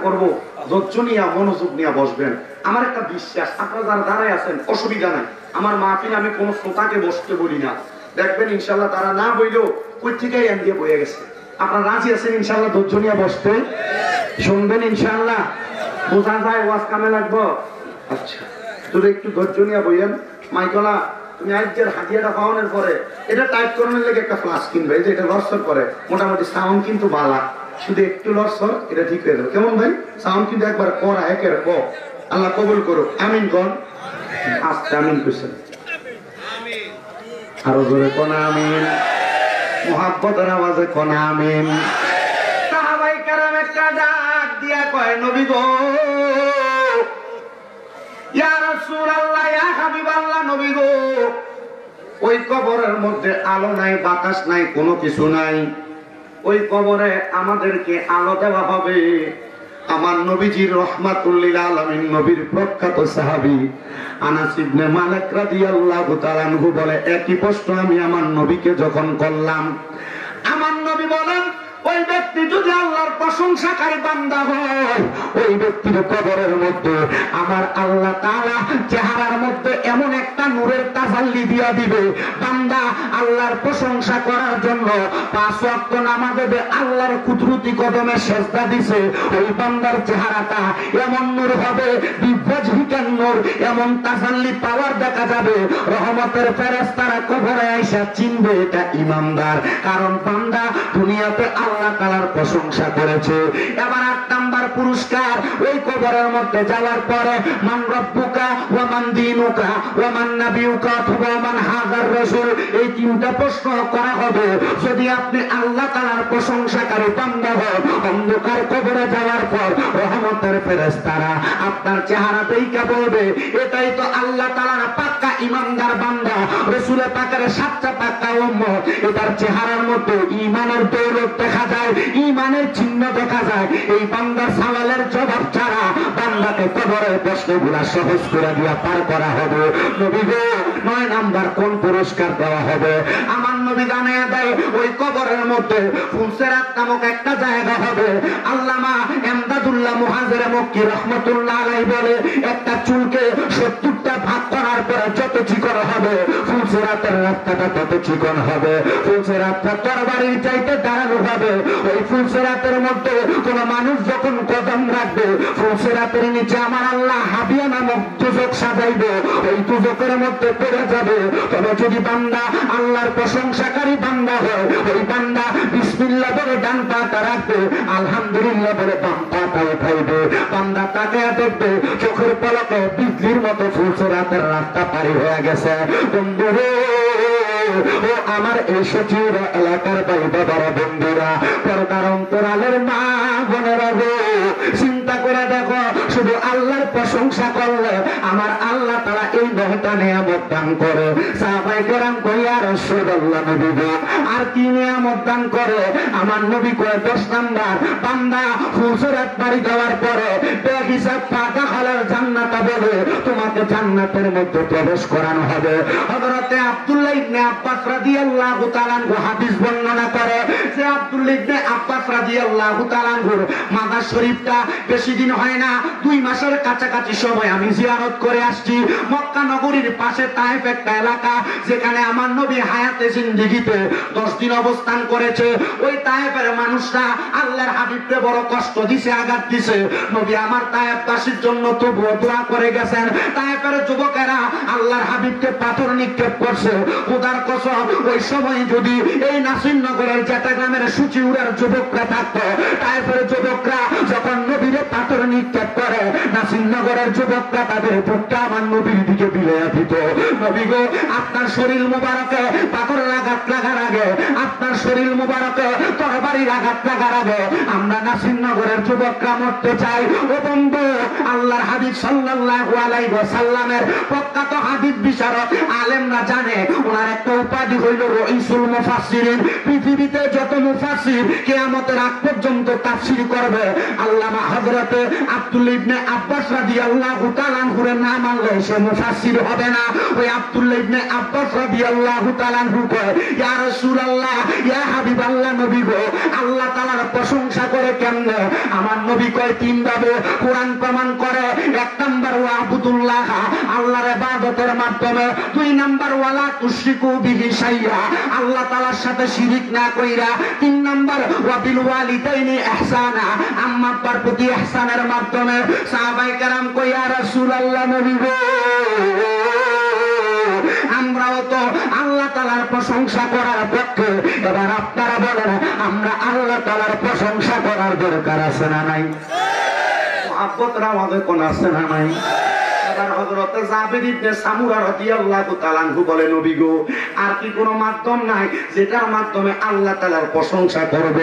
করব, ধৈর্য নিয়ে মনোযোগ নিয়ে বসবেন। আমার একটা বিশ্বাস, আপনারা যারা দাঁড়ায় আছেন অসুবিধা নাই, আমার মাহফিলে আমি কোনো শ্রোতাকে বসতে বলি না। দেখবেন ইনশাল্লাহ তারা না বইলেও ওই থেকেই এন দিয়ে বয়ে গেছে। আপনারা রাজি আছেন ইনশাল্লাহ ধৈর্য নিয়ে বসতে? শুনবেন ইনশাল্লাহ? বোঝা যায় ওয়াজ কামে লাগবো? আচ্ছা, শুধু একটু ধৈর্য নিয়ে বইয়েন। মাইকলা, তুমি আজকের হাতিয়াটা পাওয়ানোর পরে এটা টাইপ করানোর লেগে একটা ফ্লাশ কিনবে, এই যে এটা লরসর করে, মোটামুটি সাউন্ড কিন্তু বালা, শুধু একটু লরসর, এটা ঠিক হয়ে যাবে। কেমন ভাই? সাউন্ড কিন্তু একবার করা একের ক। আল্লাহ কবুল করো, আমিন কোন। আস্তে আমিন কইছেন, আরো জোরে কোন আমিন, মুহাব্বতের আওয়াজে কোন আমিন। সাহাবায়ে কেরাম একটা ডাক দিয়া কয়, নবী গো, ইয়া রাসূলুল্লাহ, ইয়া হাবিবাল্লাহ, নবী গো, ওই কবরের মধ্যে আলো নাই, বাতাস নাই, কোনো কিছু নাই। ওই কবরে আমাদেরকে আলো দেওয়া হবে। আমার নবীজির রহমাতুল লিল আলামিন, নবীর প্রখ্যাত সাহাবী আনাস ইবনে মালিক রাদিয়াল্লাহু তাআলা আনহু বলে, একই প্রশ্ন আমি আমার নবীকে যখন করলাম, আমার নবী বলেন, ওই ব্যক্তি যদি আল্লাহর প্রশংসাকারী বান্দা হয়, ওই ব্যক্তির কবরের মধ্যে আমার আল্লাহ তাআলা চেহারার মধ্যে এমন একটা নূরের তাজাল্লি দিয়া দিবে, বান্দা আল্লাহর প্রশংসা করার জন্য 5 ওয়াক্ত নামাজে আল্লাহর কুদরতি কদমে সেজদা দিছে, ওই বান্দার চেহারাটা এমন নূর হবে, বিভ্রজহিকার নূর, এমন তাজাল্লি পাওয়ার দেখা যাবে, রহমতের ফেরেশতারা কবরে আইসা চিনবে এটা ইমানদার, কারণ বান্দা দুনিয়াতে আল্লাহ তাআলার প্রশংসা করেছে। এবার 8 নাম্বার পুরস্কার, ওই কবরের মধ্যে যাওয়ার পরে মান রব্বুকা ওয়া মান দীনুকা ওয়া মান নাবিয়ুকা ওয়া মান হাযার রাসূল, এই 3টা প্রশ্ন করা হবে। যদি আপনি আল্লাহ তাআলার প্রশংসাকারী বান্দা হন, অন্ধকার কবরে যাওয়ার পর রহমতের ফেরেশতারা আপনার চেহারা দেখে বলবে, এটাই তো আল্লাহ তাআলার পাক্কা ইমানদার বান্দা, রাসূল পাকের 7টা পাক্কা উম্মত। এটার চেহারার মধ্যে ঈমানের দৌলত দেখা যায়, ঈমানের চিহ্ন দেখা যায়। এই বান্দার সওয়ালের জবাব ছাড়া বান্দাকে কবরের প্রশ্নগুলা সহজ করে দিয়া পার করা হবে। নবী গো, 9 নাম্বার কোন পুরস্কার দেওয়া হবে? আমার নবী জানিয়ে দেয়, ওই কবরের মধ্যে ফুলসেরাত নামক একটা জায়গা হবে। আল্লামা এমদাদুল্লাহ মুহাজির মক্কি রাহমাতুল্লাহ আলাইহি বলে, একটা চুলকে 70টা ভাগ করার পরে যত চিকন হবে, ফুলসেরাতের রাস্তাটা তত চিকন হবে। ফুলসেরাতটা তরবারির চাইতে দাঁড়ানো হবে। ওই ফুলসেরাতের মধ্যে কোন মানুষ যখন কদম রাখবে, ফুলসেরাতের নিচে আমার আল্লাহ হাবিয়া নামক দুজক সাজাইবে, ওই দুজকের মধ্যে পড়ে যাবে। তবে যদি বান্দা আল্লাহর প্রশংসাকারী বান্দা হয়, ওই বান্দা বিসমিল্লাহ বলে ডান পাটা রাখবে, আলহামদুলিল্লাহ বলে বাম পাটা উঠাইবে, বান্দা তাকে দেখবে চোখের পলকে বিজলির মতো ফুলসেরাতের রাস্তা পারি হয়ে গেছে। বন্ধুরে, ও আমার এই সচিব এলাকার ভাই বাবারা, বন্ধুরা, পর্দার অন্তরালের মা বোনেরা গো, চিন্তা করে দেখো, শুধু আল্লাহর প্রশংসা করলে আমার আল্লাহ তাআলা এই 9টা নিয়ামত দান করে। সাহাবায়ে কেরাম কই, ইয়া রাসূলুল্লাহ, নবী গো, আর কি নিয়ামত দান করে? আমার নবী কয়, 10 নাম্বার, বান্দা ফুলসেরাত পারি দেওয়ার পরে বেহিসাব পাকা হালাল জান্নাতে বলে তোমাকে জান্নাতের মধ্যে প্রবেশ করানো হবে। হযরতে আব্দুল্লাহ ইবনে আব্বাস রাদিয়াল্লাহু তাআলা আনহু হাদিস বর্ণনা করে যে, আব্দুল্লাহ ইবনে আব্বাস রাদিয়াল্লাহু তাআলা আনহুর মাজার শরীফটা বেশি দিন হয় না, 2 মাসের কাছাকাছি সময় আমি জিয়ারত করে আসছি। মক্কা নগরীর পাশে তায়েফ একটা এলাকা, যেখানে আমার নবী হায়াতে জিন্দেগিতে 10 দিন অবস্থান করেছে। ওই তায়েফের মানুষরা আল্লাহর হাবিবকে বড় কষ্ট দিছে, আঘাত দিছে। নবী আমার তায়েফবাসীর জন্য তো দোয়া করে গেছেন। তায়েফের যুবকেরা আল্লাহর হাবিবকে পাথর নিক্ষেপ করছে। খোদার কসম, ওই সময় যদি এই নাসিরনগরের চট্টগ্রামের সুচিউড়ার যুবকরা থাকতো, তায়েফের যুবকরা যখন নবীরে পাথর নিক্ষেপ করে, নাসিরনগরের যুবকরা তাদের বুকটা আমার নবীর দিকে বিলাইয়া দিত। নবী গো, আপনার শরীর মুবারকে পাথরের আঘাত লাগার আগে, আপনার শরীর মুবারকে তরবারির আঘাত লাগার আগে আমরা নাসিরনগরের যুবকরা মরতে চাই। ও বন্ধু, আল্লাহর হাবিব সাল্লাল্লাহু আলাইহি ওয়াসাল্লামের প্রখ্যাত হাদিস বিশারদ আলেমরা জানে, ওনার একটা উপাধি হইল রাইসুল মুফাসসিরিন। পৃথিবীতে যত মুফাসসির কিয়ামতের আগ পর্যন্ত তাফসীর করবে, আল্লামা হযরতে আব্দুল্লাহ ইবনে আব্বাস রাদিয়াল্লাহু তাআলা আনহুর নাম আনলে সে মুফাসসির হবে না। ওই আব্দুল্লাহ ইবনে আব্বাস রাদিয়াল্লাহু তাআলা আনহু কয়, ইয়া রাসূলুল্লাহ, ইয়া হাবিবাল্লাহ, নবী গো, আল্লাহ তাআলার প্রশংসা করে কেমনে? আমার নবী কয় তিন ভাবে। কোরআন প্রমাণ করে, এক নাম্বার ওয়াবুদুল্লাহ, আল্লাহর ইবাদতের মাধ্যমে। দুই নাম্বার ওয়ালা তুশরিকু বিহি শাইআ, আল্লাহ তাআলার সাথে শিরিক না কইরা। তিন নাম্বার ওয়াবিল ওয়ালিদাইনি ইহসানা, আম্মা আব্বার প্রতি ইহসানের মাধ্যমে। সাহাবায়ে কেরাম কই ইয়া রাসূলুল্লাহ, নবী গো, আমরাও তো আল্লাহ তাআলার প্রশংসা করার পক্ষে, এবার আপনারা বলেন আমরা আল্লাহ তাআলার প্রশংসা করার দরকার আছে না নাই? মহব্বতরা আমাদের কোন আছে না নাই? হযরত জাবির ইবনে সামুরা রাদিয়াল্লাহু তাআলা আনহু বলে, নবী গো, আর কি কোনো মাধ্যম নাই যেটার মাধ্যমে আল্লাহ তাআলার প্রশংসা করব?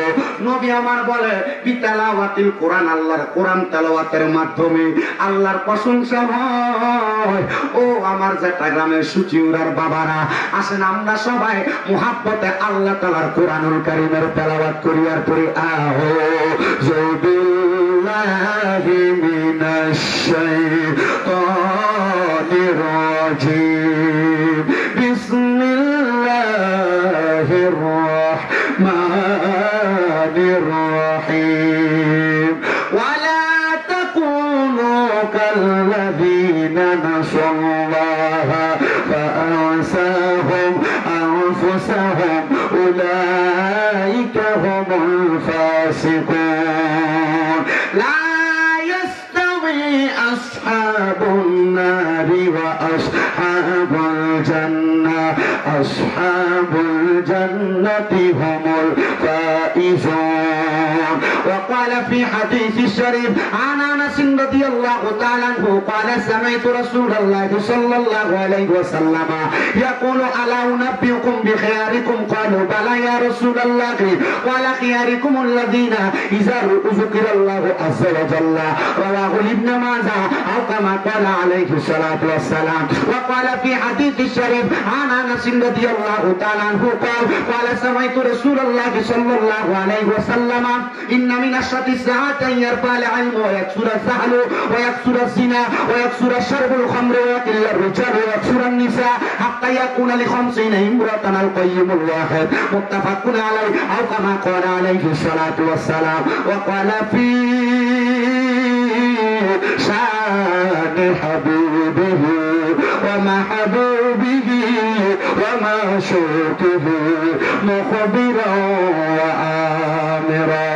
নবী আমার বলে, বিতালাওয়াতিল কোরআন, আল্লাহর কোরআন তেলাওয়াতের মাধ্যমে আল্লাহর প্রশংসা হয়। ও আমার চট্টগ্রামের সুচিউরার বাবারা, আসেন আমরা সবাই মুহাব্বতে আল্লাহ তাআলার কোরআনুল কারীমের তেলাওয়াত করি আর পড়ি আউযু বিল্লাহি মিনাশ শাইতানির রাজীম, বিসমিল্লাহির রাহমানির রাহিম, ওয়ালা তাকুনু কাল্লাযীনা নাসাল্লাহা ফাআনসাহুম আনফুসাহুম উলাইকা হুমুল ফাসিকুন। লা ইয়াস্তাওয়ি আসহাবুন নারি ওয়া আসহাবুল জান্নাহ, আসহাবুল জান্নাতি হুমুল ফাইজুন। وقال في حديث الشريف عن انس رضي الله تعالى عنه قال سمعت رسول الله صلى الله عليه وسلم يقول الا انبئكم بخياركم؟ قالوا بلى يا رسول الله، قال خياركم الذين اذا ذكر الله عز وجل، رواه ابن ماجه او كما قال عليه الصلاه والسلام. وقال في حديث الشريف عن انس رضي الله تعالى عنه قال سمعت رسول الله صلى الله عليه وسلم ان من اشراط الساعه ان يرفع العلم ويكثر السهل ويكثر الزنا ويكثر شرب الخمر ويقل الرجال ويكثر النساء حتى يكون ل50 امرأة القيم الواحد، متفق عليه او كما قال عليه الصلاه والسلام. وقال في شان حبيبه ومحبوبه ومعشوقه مخبرا وآمرا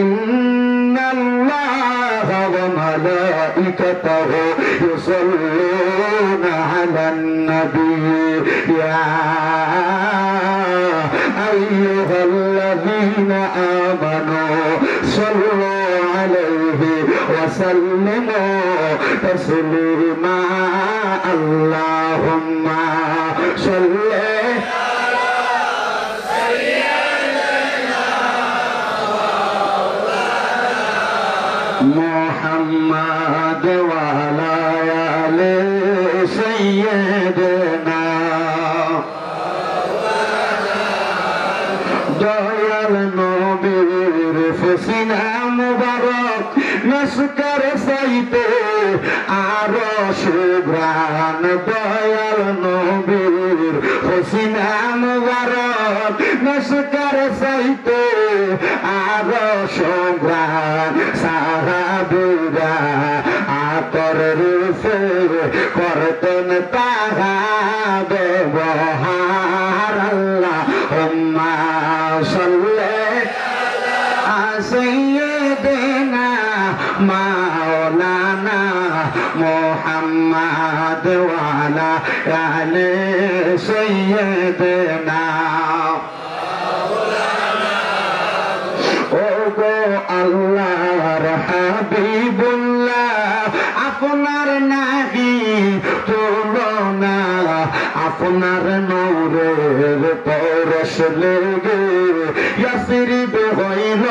إن الله وملائكته يصلون على النبي يا أيها الذين آمنوا صلوا عليه وسلموا تسليما. اللهم صل محمد وعلى آل سيدنا দয়াল নবীর ফসিনা মুবারক নস্কর সাইতে আরো সুগ্রান। দয়াল নবীর ফসিনা মুবারক নস্কর সাইতে আরো সুগ্রান। সাহাবীরা আতর রূপে করতেন তাহা ব্যবহার। আল্লাহুম্মা সাল্লি আলা সাইয়্যিদিনা মাওলানা মুহাম্মদ ওয়া আলা আলি সাইয়্যিদিনা। আল্লাহর হাবিবুল্লাহ, আপনার নাহি তুলনা, আপনার নূরের পরশ লেগে ইয়াসরিব হইল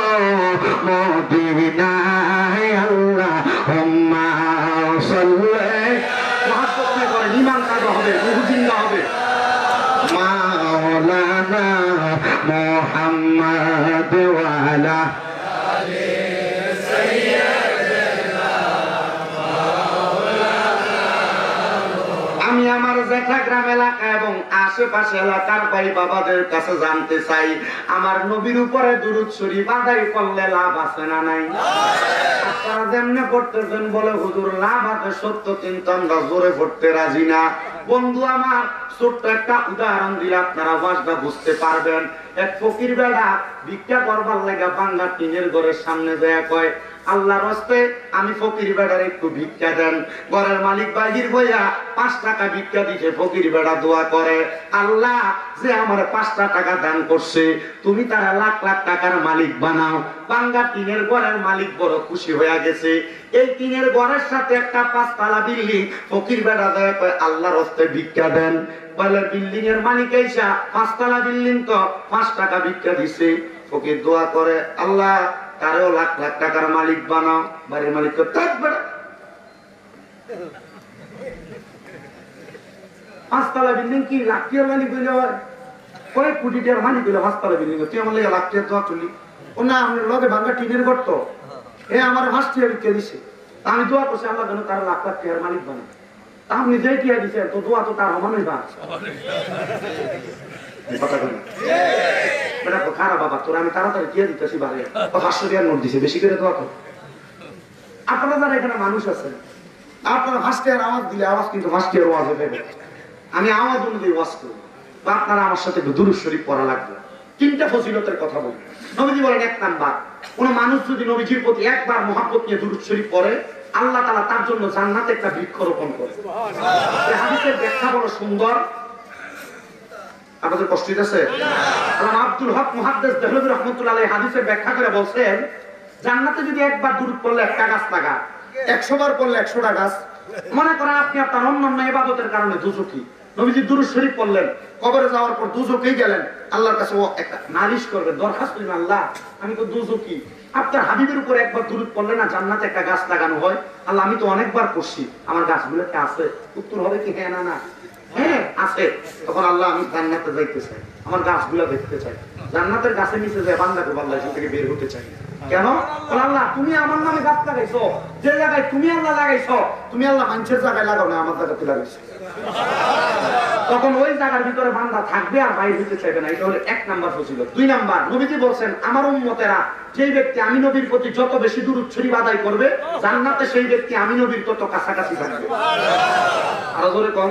মদিনায়। আল্লাহুম্মা সাল্লি, মহব্বত করে ঈমান কাজা হবে, রূহ জিন্দা হবে। মাওলানা মুহাম্মদ ওয়া আলা আমি আমার জ্যাঠা গ্রাম এলাকা এবং আশেপাশে এলাকার ভাই বাবাদের কাছে জানতে চাই, আমার নবীর উপরে দুরূদ শরীফ আদায় করলে লাভ আছে না নাই? আপনারা যেমনে পড়তেছেন বলে হুজুর লাভ আছে সত্য, কিন্তু আমরা জোরে পড়তে রাজি না। বন্ধু আমার, ছোট্ট একটা উদাহরণ দিলে আপনারা ওয়াজটা বুঝতে পারবেন। এক ফকির বেড়া ভিক্ষা করবার লাগা বাঙ্গা টিনের ঘরের সামনে যায়, কয় আল্লাহর রাস্তে আমি ফকির বেড়ার একটু ভিক্ষা দেন। ঘরের মালিক বাহির হইয়া 5 টাকা ভিক্ষা দিছে। ফকির বেড়া দোয়া করে, আল্লাহ যে আমার 5টা টাকা দান করছে তুমি তারা লাখ লাখ টাকার মালিক বানাও। বাঙ্গা টিনের ঘরের মালিক বড় খুশি হয়ে গেছে। এই টিনের ঘরের সাথে একটা 5 তলা বিল্ডিং। ফকির বেড়া দেয়, কয় আল্লাহর রাস্তে ভিক্ষা দেন। বলে বিল্ডিং এর মালিক এসা 5 তলা বিল্ডিং তো 5 টাকা ভিক্ষা দিছে। ফকির দোয়া করে, আল্লাহ তারেও লাখ লাখ টাকার মালিক বানাও। বাড়ির মালিক তো থাকবে 5 তলা বিল্ডিং কি লাখ টাকার মালিক হইলে হয়? কয়েক কোটি টাকার মালিক হইলে 5 তলা বিল্ডিং, তুই আমার লাগে লাখ টাকার দোয়া চলি? ও না, আমার লগে ভাঙ্গা টিনের ঘর তো, এ আমার 5 টাকা ভিক্ষা দিছে, আমি দোয়া করছি আল্লাহ যেন তার লাখ লাখ টাকার মালিক বানায়। আপনি যে টিয়া দিছে তো দোয়া তো তার সমানই বা খারাপ বাবা, তোর আমি তাড়াতাড়ি টিয়া দিতেছি, বাড়ি 500 টাকার নোট দিছে, বেশি করে দোয়া কর। আপনারা যারা এখানে মানুষ আছেন, আপনারা 5 টাকার আওয়াজ দিলে আওয়াজ কিন্তু 5 টাকার আওয়াজ হবে। আমি আওয়াজ অনুযায়ী ওয়াজ করব, বা আপনারা আমার সাথে একটু দুরূদ শরীফ পড়া লাগবে। 3টা ফজিলতের কথা বলি। নবীজি বলেন, 1 নাম্বার, কোন মানুষ যদি নবীজির প্রতি একবার মহব্বত নিয়ে দুরূদ শরীফ পড়ে, আল্লাহ তাআলা তার জন্য জান্নাতে একটা বৃক্ষ রোপণ করে। এই হাদিসের ব্যাখ্যা বড় সুন্দর। আপনাদের কষ্ট হইতেছে? আল্লামা আব্দুল হক মুহাদ্দিস দেহলভী রাহমাতুল্লাহ আলাইহি হাদিসের ব্যাখ্যা করে বলছেন, জান্নাতে যদি একবার দুরূদ পড়লে 1টা গাছ লাগা, 100 বার পড়লে 100টা গাছ। মনে করেন আপনি আপনার অন্যান্য ইবাদতের কারণে দুজকি, নবীজি দুরূদ শরীফ পড়লেন, কবরে যাওয়ার পর দুজকেই গেলেন, আল্লাহর কাছে ও একটা নালিশ করবে, দরখাস্ত করবেন, আল্লাহ আমি তো দুজকি, আপনার হাবিবের উপর একবার দুরূদ পড়লে না জান্নাতে একটা গাছ লাগানো হয়? আল্লাহ আমি তো অনেকবার করছি, আমার গাছগুলোতে আছে। উত্তর হবে কি হ্যাঁ না না? হ্যাঁ আছে। তখন আল্লাহ আমি জান্নাতে যাইতে চাই, আমার গাছগুলো দেখতে চাই। জান্নাতের গাছের নিচে যায় বান্দাকে আল্লাহ এখান থেকে বের হতে চাই। কেন? আল্লাহ তুমি আমার নামে গাছ লাগাইছো, যে জায়গায় তুমি আল্লাহ লাগাইছো, তুমি আল্লাহ মানুষের জায়গায় লাগাও না, আমার জায়গাতে লাগাইছো। তখন ওই জায়গার ভিতরে বান্দা থাকবে আর বাইরে হতে চাইবে না। এটা হলো 1 নাম্বার ফজিলত। 2 নাম্বার, নবীজি বলছেন, আমার উম্মতেরা যে ব্যক্তি আমি নবীর প্রতি যত বেশি দুরূদ শরীফ আদায় করবে, জান্নাতে সেই ব্যক্তি আমি নবীর তত কাছাকাছি থাকবে। আরো জোরে কোন?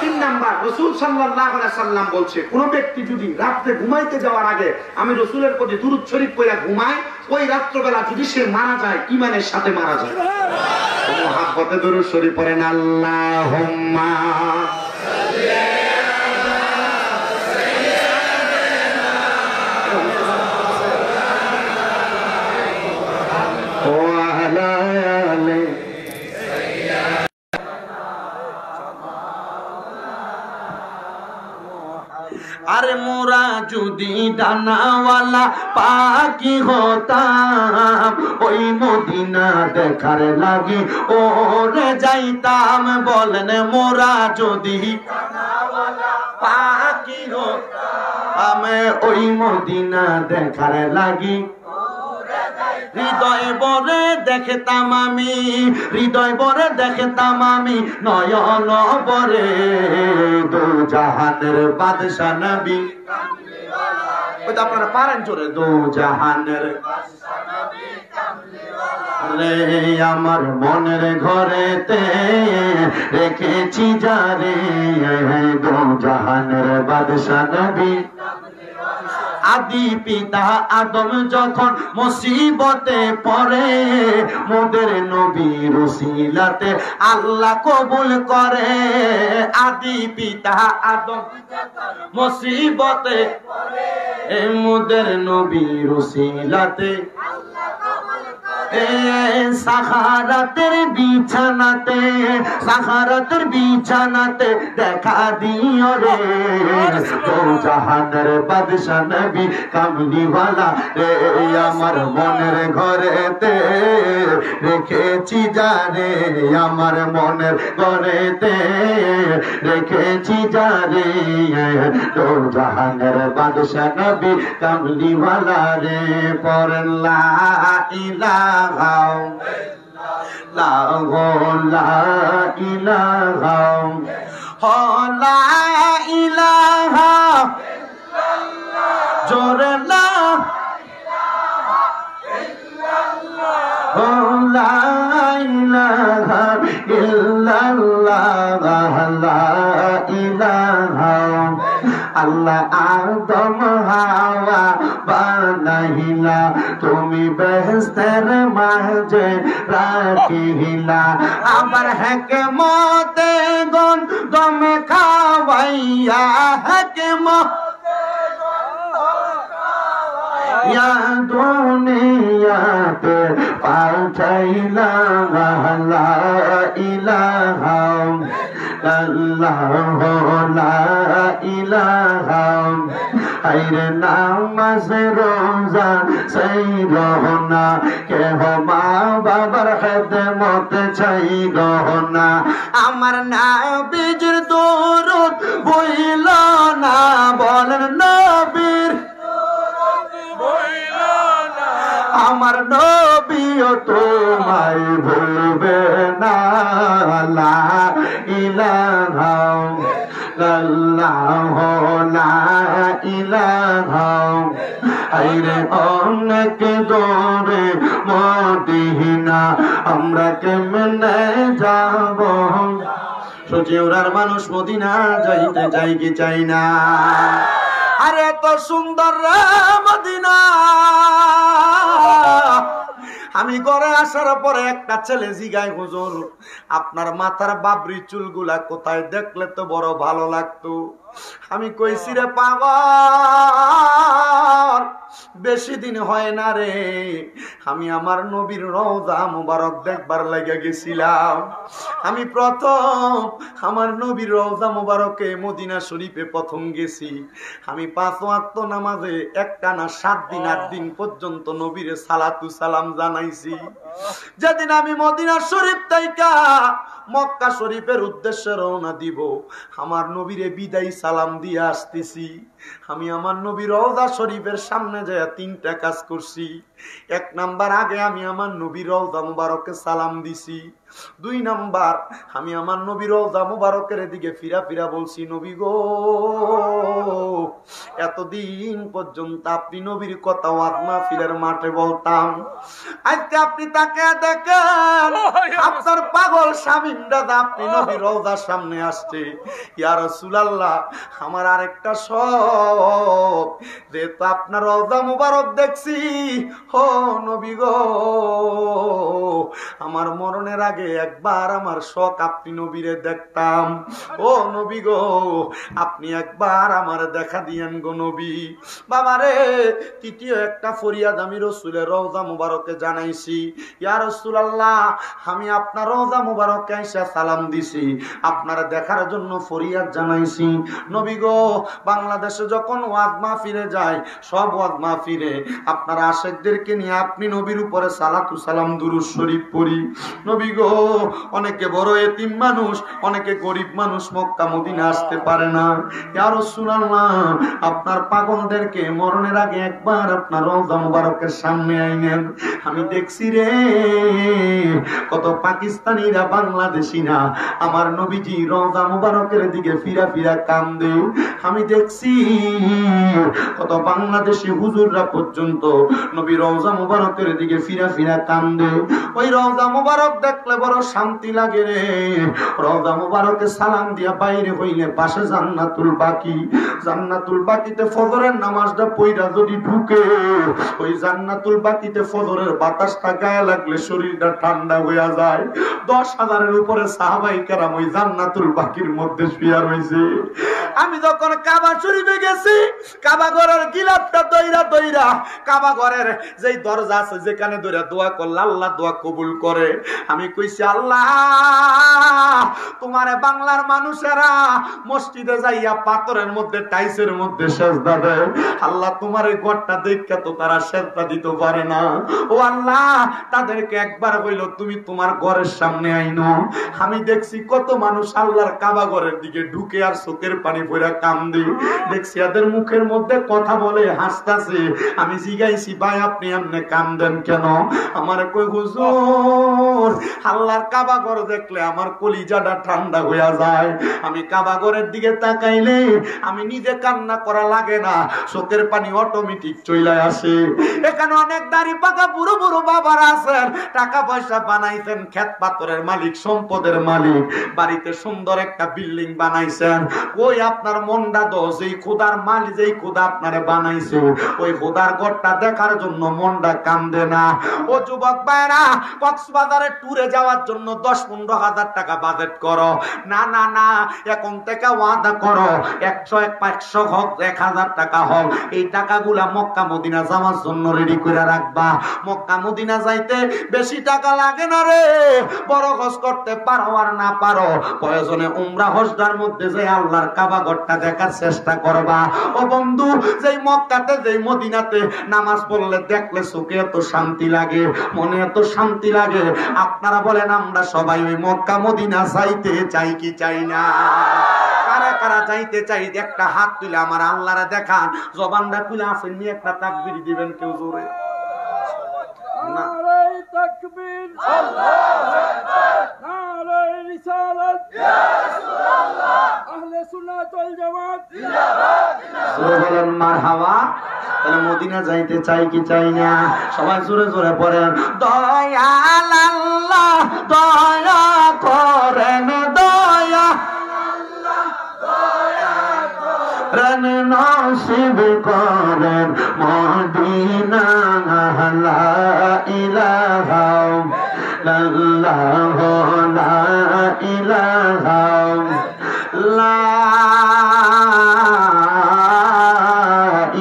3 নাম্বার, রাসূল সাল্লাল্লাহু আলাইহি সাল্লাম বলছে, কোন ব্যক্তি যদি রাতে ঘুমাইতে যাওয়ার আগে আমি রাসূলের প্রতি দুরূদ শরীফ পড়ে ঘুমায়, ওই রাত্রবেলা যদি সে মারা যায় ঈমানের সাথে মারা যায়। মুহাব্বতে দুরূদ শরীফ পড়েন, আল্লাহুম্মা আরে মোরা যদি ডানাওয়ালা পাখি হতাম, ওই মদিনা দেখার লাগি ওরে যাইতাম। বলেন মোরা যদি ডানাওয়ালা পাখি হতাম, ওই মদিনা দেখার লাগি হৃদয় বরে দেখতাম আমি, হৃদয় বরে দেখতাম আমি, নয়ন বরে দু জাহানের বাদশা নবী। ওই তো আপনারা পারেন জোরে, দু জাহানের রে আমার মনের ঘরেতে রেখেছি যারে, দু জাহানের বাদশা নবী। আদি পিতা আদম যখন মুসিবতে পড়ে, মোদের নবীর ওসিলাতে আল্লাহ কবুল করে। আদি পিতা আদম মুসিবতে পড়ে, মোদের নবীর ওসিলাতে সাখারাতের বিছানাতে, সাখারাতের বিছানাতে দেখা দিও রে, দু জাহানের বাদশা নবী কামলিওয়ালা রে, আমার মনের ঘরেতে রেখেছি যারে, আমার মনের ঘরেতে রেখেছি যারে, দু জাহানের বাদশা নবী কামলিওয়ালা রে। পড়েন লা ইলাহা ইল্লাল্লাহ, লা ইলাহা লা ইলাহা জোরে লা লা ইলাহা ইল্লাল্লাহ লা ইলাহা আল্লাহ আদম হাওয়া বানাইলা তুমি বেহেশতের মাঝে রাখিলা আমার হিকমতে গুণ তুমি খাওয়াইয়া হিকমতে ইয়া দুনিয়াতে পাঠাইলা লা ইলাহা ইল্লাল্লাহ লা ইলাহা আইরে নামাজ রোজা সেই রহনা কেহ মা বাবার খেদমত চাই রহনা আমার নবীর দরুদ বইল না বলেন নবীর আমার নবীও তোমায় ভুলবে না লা ইলাহা ইল্লাল্লাহ লা ইলাহা আইরে অনেক দূরে মদিনা আমরা কেমনে যাব সচিউরার মানুষ মদিনা যাইতে চাই কি চাই না আরে তো সুন্দর মদিনা আমি ঘরে আসার পরে একটা ছেলে জিগায় হুজুর আপনার মাথার বাবরি চুলগুলা কোথায় দেখলে তো বড় ভালো লাগতো আমি কইছি রে পাগল বেশি দিন হয় না রে আমি আমার নবীর রওজা মুবারক দেখবার লাগা গেছিলাম আমি প্রথম আমার নবীর রওজা মুবারকে মদিনা শরীফে প্রথম গেছি আমি 5 ওয়াক্ত নামাজে একটানা 7 দিন 8 দিন পর্যন্ত নবীর সালাতু সালাম জানাইছি যেদিন আমি মদিনা শরীফ থেকে মক্কা শরীফের উদ্দেশ্যে রওনা দিব আমার নবীরে বিদায় সালাম দিয়ে আসতেছি আমি আমার নবীর রওজা শরীফের সামনে যায় 3টা কাজ করছি 1 নাম্বার আগে আমি আমার নবীর রওজা মুবারকে সালাম দিছি 2 নাম্বার আমি আমার নবীর রওজা মুবারকের দিকে ফিরা ফিরা বলছি নবী গো এতদিন পর্যন্ত আপনি নবীর কথা ওয়াজ মাহফিলের মাঠে বলতাম আজকে আপনি তাকে দেখেন আপনার পাগল স্বামীরা আপনি নবীর রওজার সামনে আসছে ইয়া রাসূলুল্লাহ আমার আরেকটা শখ যেহেতু আপনার রওজা মুবারক দেখছি ও নবী গো আমার মরণের আগে একবার আমার শখ আপনি নবীরে দেখতাম ও নবী গো আপনি একবার আমার দেখা দিয়েন গো নবী বাবারে তৃতীয় একটা ফরিয়াদ আমি রাসূলের রওজা মুবারকে জানাইছি ইয়া রাসূলুল্লাহ আমি আপনার রওজা মুবারকে এসে সালাম দিছি আপনারা দেখার জন্য ফরিয়াদ জানাইছি নবী গো বাংলাদেশে যখন ওয়াজ মাহফিলে যায় সব ওয়াজ মাহফিলে আপনার আশিকদেরকে নিয়ে আপনি নবীর উপরে সালাতু সালাম দুরূদ শরীফ পড়ি নবী গো অনেকে বড় এতিম মানুষ অনেকে গরিব মানুষ মক্কা মদিনা আসতে পারে না ইয়া রাসূলুল্লাহ আপনার পাগলদেরকে মরণের আগে একবার আপনার রওজা মুবারকের সামনে আইনেন আমি দেখছি রে কত পাকিস্তানিরা বাংলাদেশিরা আমার নবীজি রওজা মুবারকের দিকে ফিরা ফিরা কান্দে আমি দেখছি কত বাংলাদেশি হুজুররা পর্যন্ত নবী রওজা মুবারকের দিকে ফিরা ফিরা কান্দে ওই রওজা মুবারক দেখলে বড় শান্তি লাগে রে রওজা মুবারকে সালাম দিয়া বাইরে হইলে পাশে জান্নাতুল বাকি জান্নাতুল বাকিতে ফজরের নামাজটা পড়া যদি ঢুকে ওই জান্নাতুল বাকিতে ফজরের বাতাসটা গায়ে লাগলে শরীরটা ঠান্ডা হয়ে যায় 10,000-এর উপরে সাহাবায়ে কেরাম ওই জান্নাতুল বাকির মধ্যে শুয়ে রয়েছে আমি যখন কাবা শরীফে গেছি কাবা ঘরের গিলাফটা দইরা কাবা ঘরের যেই দরজা আছে যেখানে দইরা দোয়া করলে আল্লাহ দোয়া কবুল করে আমি কইছি আল্লাহ তোমারে বাংলার মানুষেরা মসজিদে যাইয়া পাথরের মধ্যে টাইসের মধ্যে সেজদা দেয় আল্লাহ তোমার এই ঘরটা দেখে তো তারা সেজদা দিতে পারে না ও আল্লাহ তাদেরকে একবার কইলো তুমি তোমার ঘরের সামনে আইনো আমি দেখছি কত মানুষ আল্লাহর কাবা ঘরের দিকে ঢুকে আর চোখের পানি পড়া কান্দি। দেখছি এদের মুখের মধ্যে কথা বলে হাসতাছে। আমি জিজ্ঞাইছি ভাই আপনি এমনি কান্দেন কেন? আমার কই হুজুর আল্লাহর কাবা ঘর দেখলে আমার কলিজাটা ঠান্ডা হইয়া যায়। আমি কাবা ঘরের দিকে তাকাইলে আমি নিজে কান্না করা লাগে না, চোখের পানি অটোমেটিক চলে আসে। এখানে অনেক দাড়ি পাকা বুড়ো বুড়ো বাবারা আছেন, টাকা পয়সা বানাইছেন, ক্ষেত পাথরের মালিক, সম্পদের মালিক, বাড়িতে সুন্দর একটা বিল্ডিং বানাইছেন। ওই আপনার মনটা তো যেই খোদার মালিক, যেই খোদা আপনারে বানাইছে ওই খোদার ঘরটা দেখার জন্য মনটা কান্দে না। ও যুবক ভাইরা, কক্সবাজারে ট্যুরে যাওয়ার জন্য 10-15 হাজার টাকা বাজেট করো। না না না, এখন থেকে ওয়াদা করো 100 হোক 1000 টাকা হোক, এই টাকাগুলা মক্কা মদিনা যাওয়ার জন্য রেডি করে রাখবা। মক্কা মদিনা যাইতে বেশি টাকা লাগে না রে, বড় হজ করতে পারো আর না পারো, প্রয়োজনে উমরা হজটার মধ্যে যে আল্লাহর কাবা ঘরটা দেখার চেষ্টা করবা। ও বন্ধু, যেই মক্কাতে যেই মদিনাতে নামাজ পড়লে দেখলে চোখে এত শান্তি লাগে, মনে এত শান্তি লাগে, আপনারা বলেন আমরা সবাই ওই মক্কা মদিনা যাইতে চাই কি চাই না? কারা কারা যাইতে চাই একটা হাত তুলে আমার আল্লাহরে দেখান। জবানটা খুলে আসেন, নিয়ে একটা তাকবীর দিবেন কেউ জোরে না। নারে তাকবীর, আল্লাহু আকবার, নারে রিসালাত, ইয়া রাসূলুল্লাহ, আহলে সুন্নাত ওয়াল জামাত জিন্দাবাদ জিন্দাবাদ। জোরে বলেন মারহাবা। তাহলে মদিনা যাইতে চাই কি চাই না? সবাই জোরে জোরে পড়েন, দয়াল আল্লাহ দয়া করেন, দয়া রন নসিব করেন মদিনা, লা ইলাহা ইল্লাল্লাহ, লা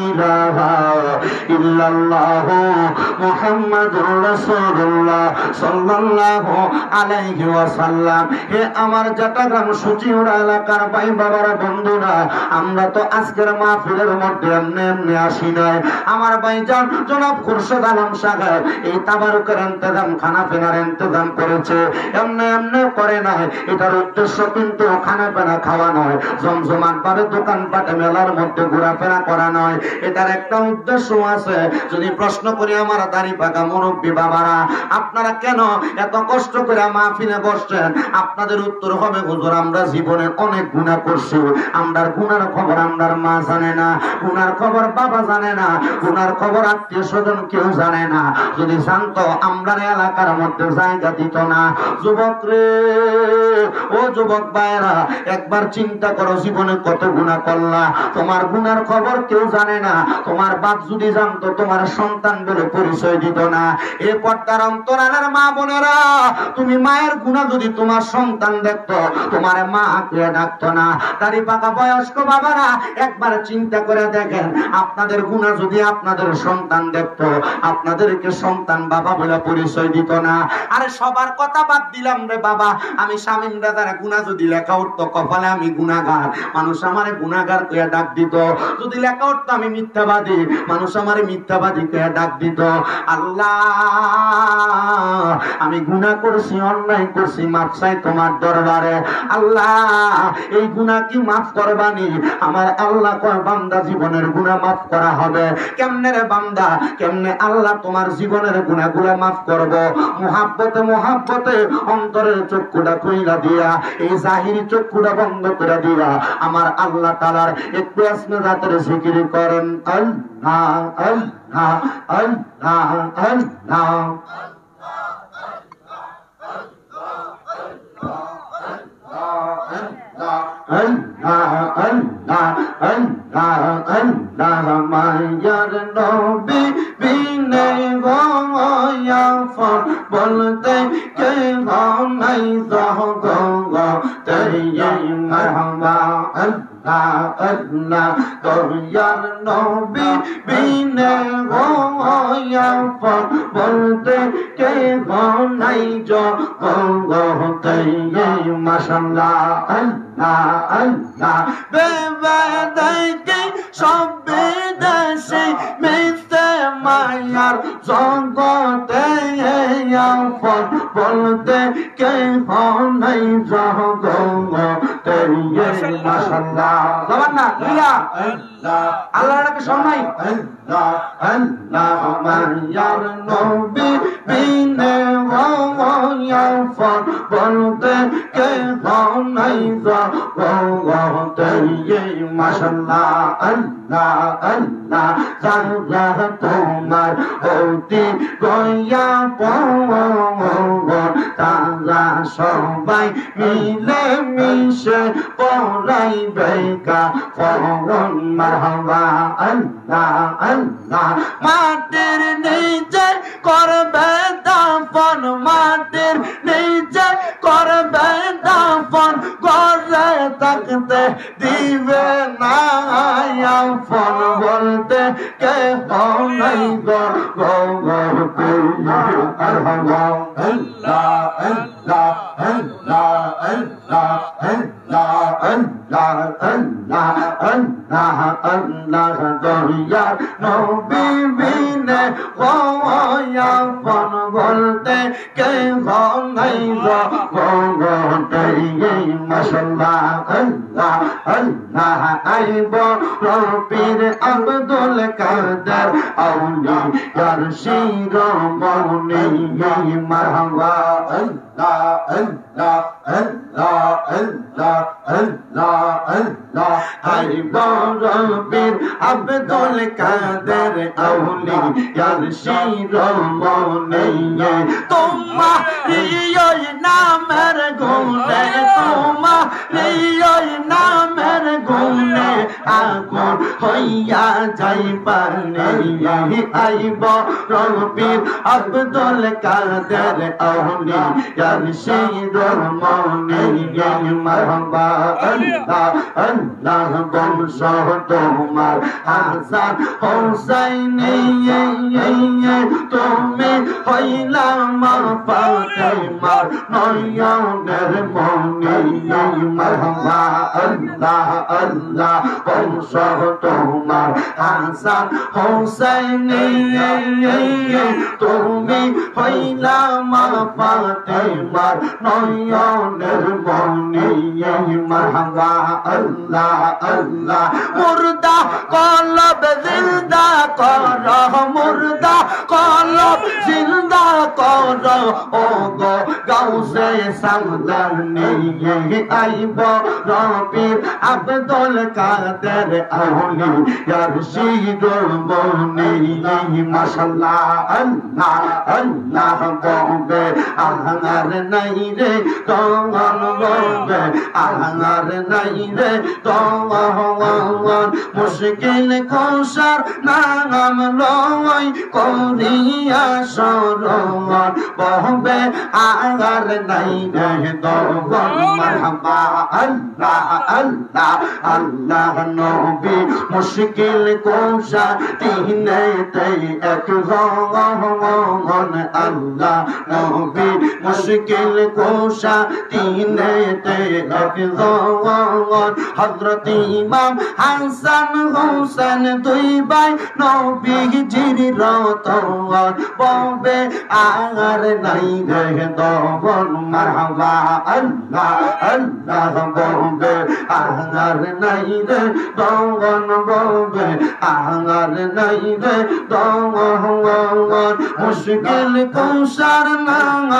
ইলাহা ইল্লাল্লাহ মুহাম্মাদুর রাসূলুল্লাহ সাল্লাল্লাহু আলাইহি ওয়াসাল্লাম। হে আমার চট্টগ্রাম সুচিউড়া এলাকার ভাই বাবারা, বন্ধুরা, আমরা তো আজকের মাহফিলের মধ্যে এমনি এমনি আসি নাই। আমার ভাইজান জনাব খুরশেদ আলম সাহেব এই তাবারুকের ইন্তজাম, খানা পিনার ইন্তজাম করেছে, এমনি এমনি করে নাই। এটার উদ্দেশ্য কিন্তু খানা পিনা খাওয়া নয়, জমজমাট ভাবে দোকানপাটে মেলার মধ্যে ঘোরাফেরা করা নয়। এটার একটা উদ্দেশ্য আছে। যদি প্রশ্ন করি আমার দাড়ি পাকা মুরব্বী বাবারা, আপনারা কেন এত কষ্ট করে মাহফিলে বসছেন? আপনাদের উত্তর হবে হুজুর আমরা জীবনে অনেক গুনাহ করছি, আমরার গুনার খবর আমরার মা জানে না, গুনার খবর বাবা জানে না, গুনার খবর আত্মীয় স্বজন কেউ জানে না। যদি জানতো আমরার এলাকার মধ্যে জায়গা দিত না। যুবক রে, ও যুবক ভাইরা, একবার চিন্তা করো জীবনে কত গুনাহ করলা, তোমার গুনার খবর কেউ জানে না। তোমার বাপ যদি জানতো তোমার সন্তান বলে পরিচয় দিত না। এ পর্দার অন্তরালের মা বোনেরা, তুমি মায়ের গুনাহ যদি তোমার সন্তান দেখতো, তোমার মা কে ডাকতো না। দাড়ি পাকা বয়স্ক বাবারা, একবার চিন্তা করে দেখেন, আপনাদের গুনাহ যদি আপনাদের সন্তান দেখতো, আপনাদেরকে সন্তান বাবা বলে পরিচয় দিত না। আরে সবার কথা বাদ দিলাম রে বাবা, আমি শামীম দাদার গুনাহ যদি লেখা উঠতো কপালে আমি গুনাহগার, মানুষ আমারে গুনাহগার কইয়া ডাক দিত। যদি লেখা উঠতো আমি মিথ্যাবাদী, মানুষ আমারে মিথ্যাবাদী কইয়া ডাক দিত। আল্লাহ, আমি গুনাহ করছি, অন্যায় করছি, মাফ চাই তোমার দরবারে। আল্লাহ, এই গুনাহ কি মাফ করবানি? আমার আল্লাহ কয় বান্দা জীবনের গুনাহ মাফ করা হবে। কেমনে রে বান্দা, কেমনে আল্লাহ তোমার জীবনের গুনাহগুলো মাফ করব? মুহাব্বতে মুহাব্বতে অন্তরের চক্ষুটা খুইলা দিয়া, এই জাহিরি চক্ষুটা বন্ধ করে দিয়া আমার আল্লাহ তাআলার একটু আসমে জাতের জিকির করেন। আল্লাহ আল্লাহ আল্লাহ আল্লাহ। আল্লাহ আল্লাহ আল্লাহ আল্লাহ মায়ার নবী বিনে গয়াফর বলতে কে নাই জগতে মারহাবা। আল্লাহ আল্লাহ দয়ার নবী বিনে গয়াফর বলতে কে নাই জগতে মাশাআল্লাহ। আল্লাহ আল্লাহ বেবাদাইকে সব বিদেশে মিথ্যে মায়ার জগতে আফর বলতে কে নাই জগতে মাশাআল্লাহ। জবান না লিয়া আল্লাহ নাকি শোনাই মায়ার নবী বিনে বলতে কে নাই মাশাল্লাহ আল্লাহ আল্লাহ জানলা তোমার অতি গয়া তারা সবাই মিলে মিশে পড়াইবে কাফন মারহাবা আল্লাহ আল্লাহ মাটির নিচে করবে দাফন মাটির নিচে করবে দাফন ঘরে থাকতে দিবে না ফোন বলতে কে নাই গো গো আল্লাহ আল্লাহ আল্লাহ আল্লাহ আল্লাহ আল্লাহ আল্লাহ আল্লাহ আল্লাহ দরিয়া নবী বিনে ফোন বলতে কে নাই গো গো মাশাআল্লাহ আল্লাহ আল্লাহ আইব রবির আব্দুল কাদের আউলিয়ার শিরোমণি মারহাবা আল্লাহ আল্লাহ আল্লাহ আল্লাহ আল্লাহ আল্লাহ আইব রবির আব্দুল কাদের আউলিয়ার শিরোমণি তোমার ওই নামের গুণে তোমার ওই নামের গুণে আগুন হইয়া যাইবানে আইব রবির আব্দুল কাদের আউলিয়ার শিরোমণি মারহাবা আল্লাহ আল্লাহ বংশ তোমার হাসান হোসাইনি তুমি হইলা মা ফাতেমার নয়নের মনি মারহাবা আল্লাহ আল্লাহ বংশ তোমার হাসান হোসাইনি তুমি হইলা মা ফাতেমার নয়নের মনি মারহাবা আল্লাহ আল্লাহ মুর্দা কলব জিন্দা কর মুর্দা কলব জিন্দা কর ও গো গাউসে সামদানি আইব রবির আব্দুল কাদের আউলিয়ার শিরোমণি মাশাআল্লাহ আল্লাহ আল্লাহ বলবে আহার নাই রে তখন বলবে আহার নাই রে তখন মুশকিল কৌশল নাম লয় করিয়া শরণ বলবে আহার নাই রে তখন মারহাবা আল্লাহ আল্লাহ আল্লাহ নবী মুশকিল কৌশল তিনেতে এক জগন আল্লাহ নবী মুশকিল কৌশল তিনেতে এক জগন হযরত ইমাম হাসান হোসেন দুই ভাই নবীজির রতন বলবে আর নাই রে দবন মারহাবা আল্লাহ আল্লাহ বলবে আর নাই রে দবন বলবে আর নাই রে দবন মুশকিল কৌশল নাম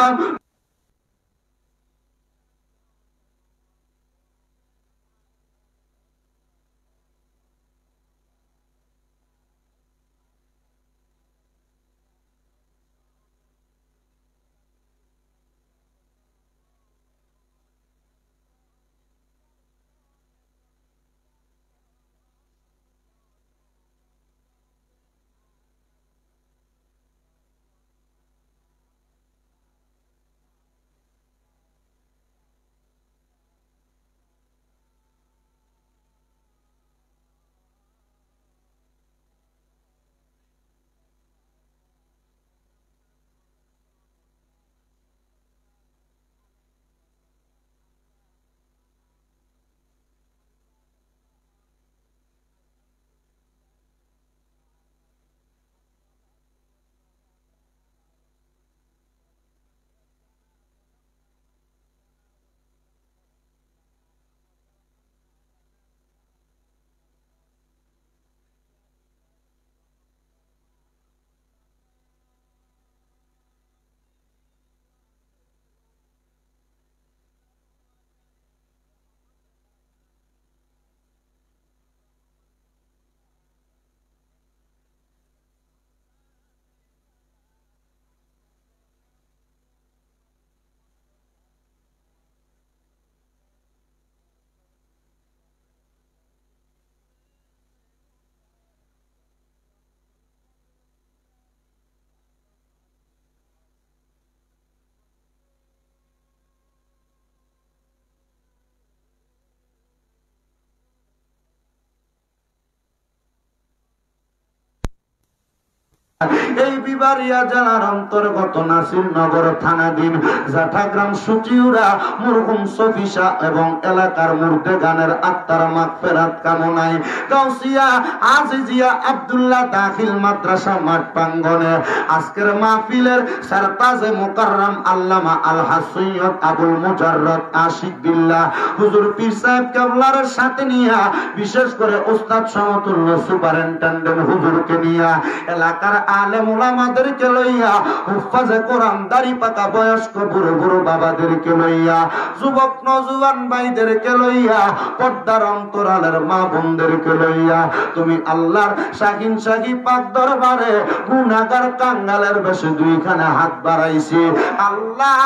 এই বিবারিয়া জেলার অন্তর্গত নাসিরনগর থানাধীন জাঠাগ্রাম সুচিউরা মরহুম সফিসা এবং এলাকার মুর্দে গানের আত্মার মাগফিরাত কামনায় গাউসিয়া আজিজিয়া আব্দুল্লাহ দাখিল মাদ্রাসা মাঠ প্রাঙ্গণে আজকের মাহফিলের সরতাজে মুকাররম আল্লামা আলহাজ সৈয়দ আবুল মুজাররদ আশিক বিল্লাহ হুজুর পীর সাহেব কেবলার সাথে নিয়া, বিশেষ করে উস্তাদ সমতুল্য সুপারিনটেন্ডেন্ট হুজুরকে নিয়া, এলাকার আলেম উলামাদেরকে লইয়া, হুফাজে কোরআন দাড়ি পাকা বয়স্ক বুড়ো বুড়ো বাবাদেরকে লইয়া, যুবক নওজোয়ান ভাইদেরকে লইয়া, পর্দার অন্তরালের মা বোনদেরকে লইয়া তুমি আল্লাহর শাহিন শাহী পাক দরবারে গুনাহগার কাঙ্গালের বেশে দুইখানা হাত বাড়াইছি। আল্লাহ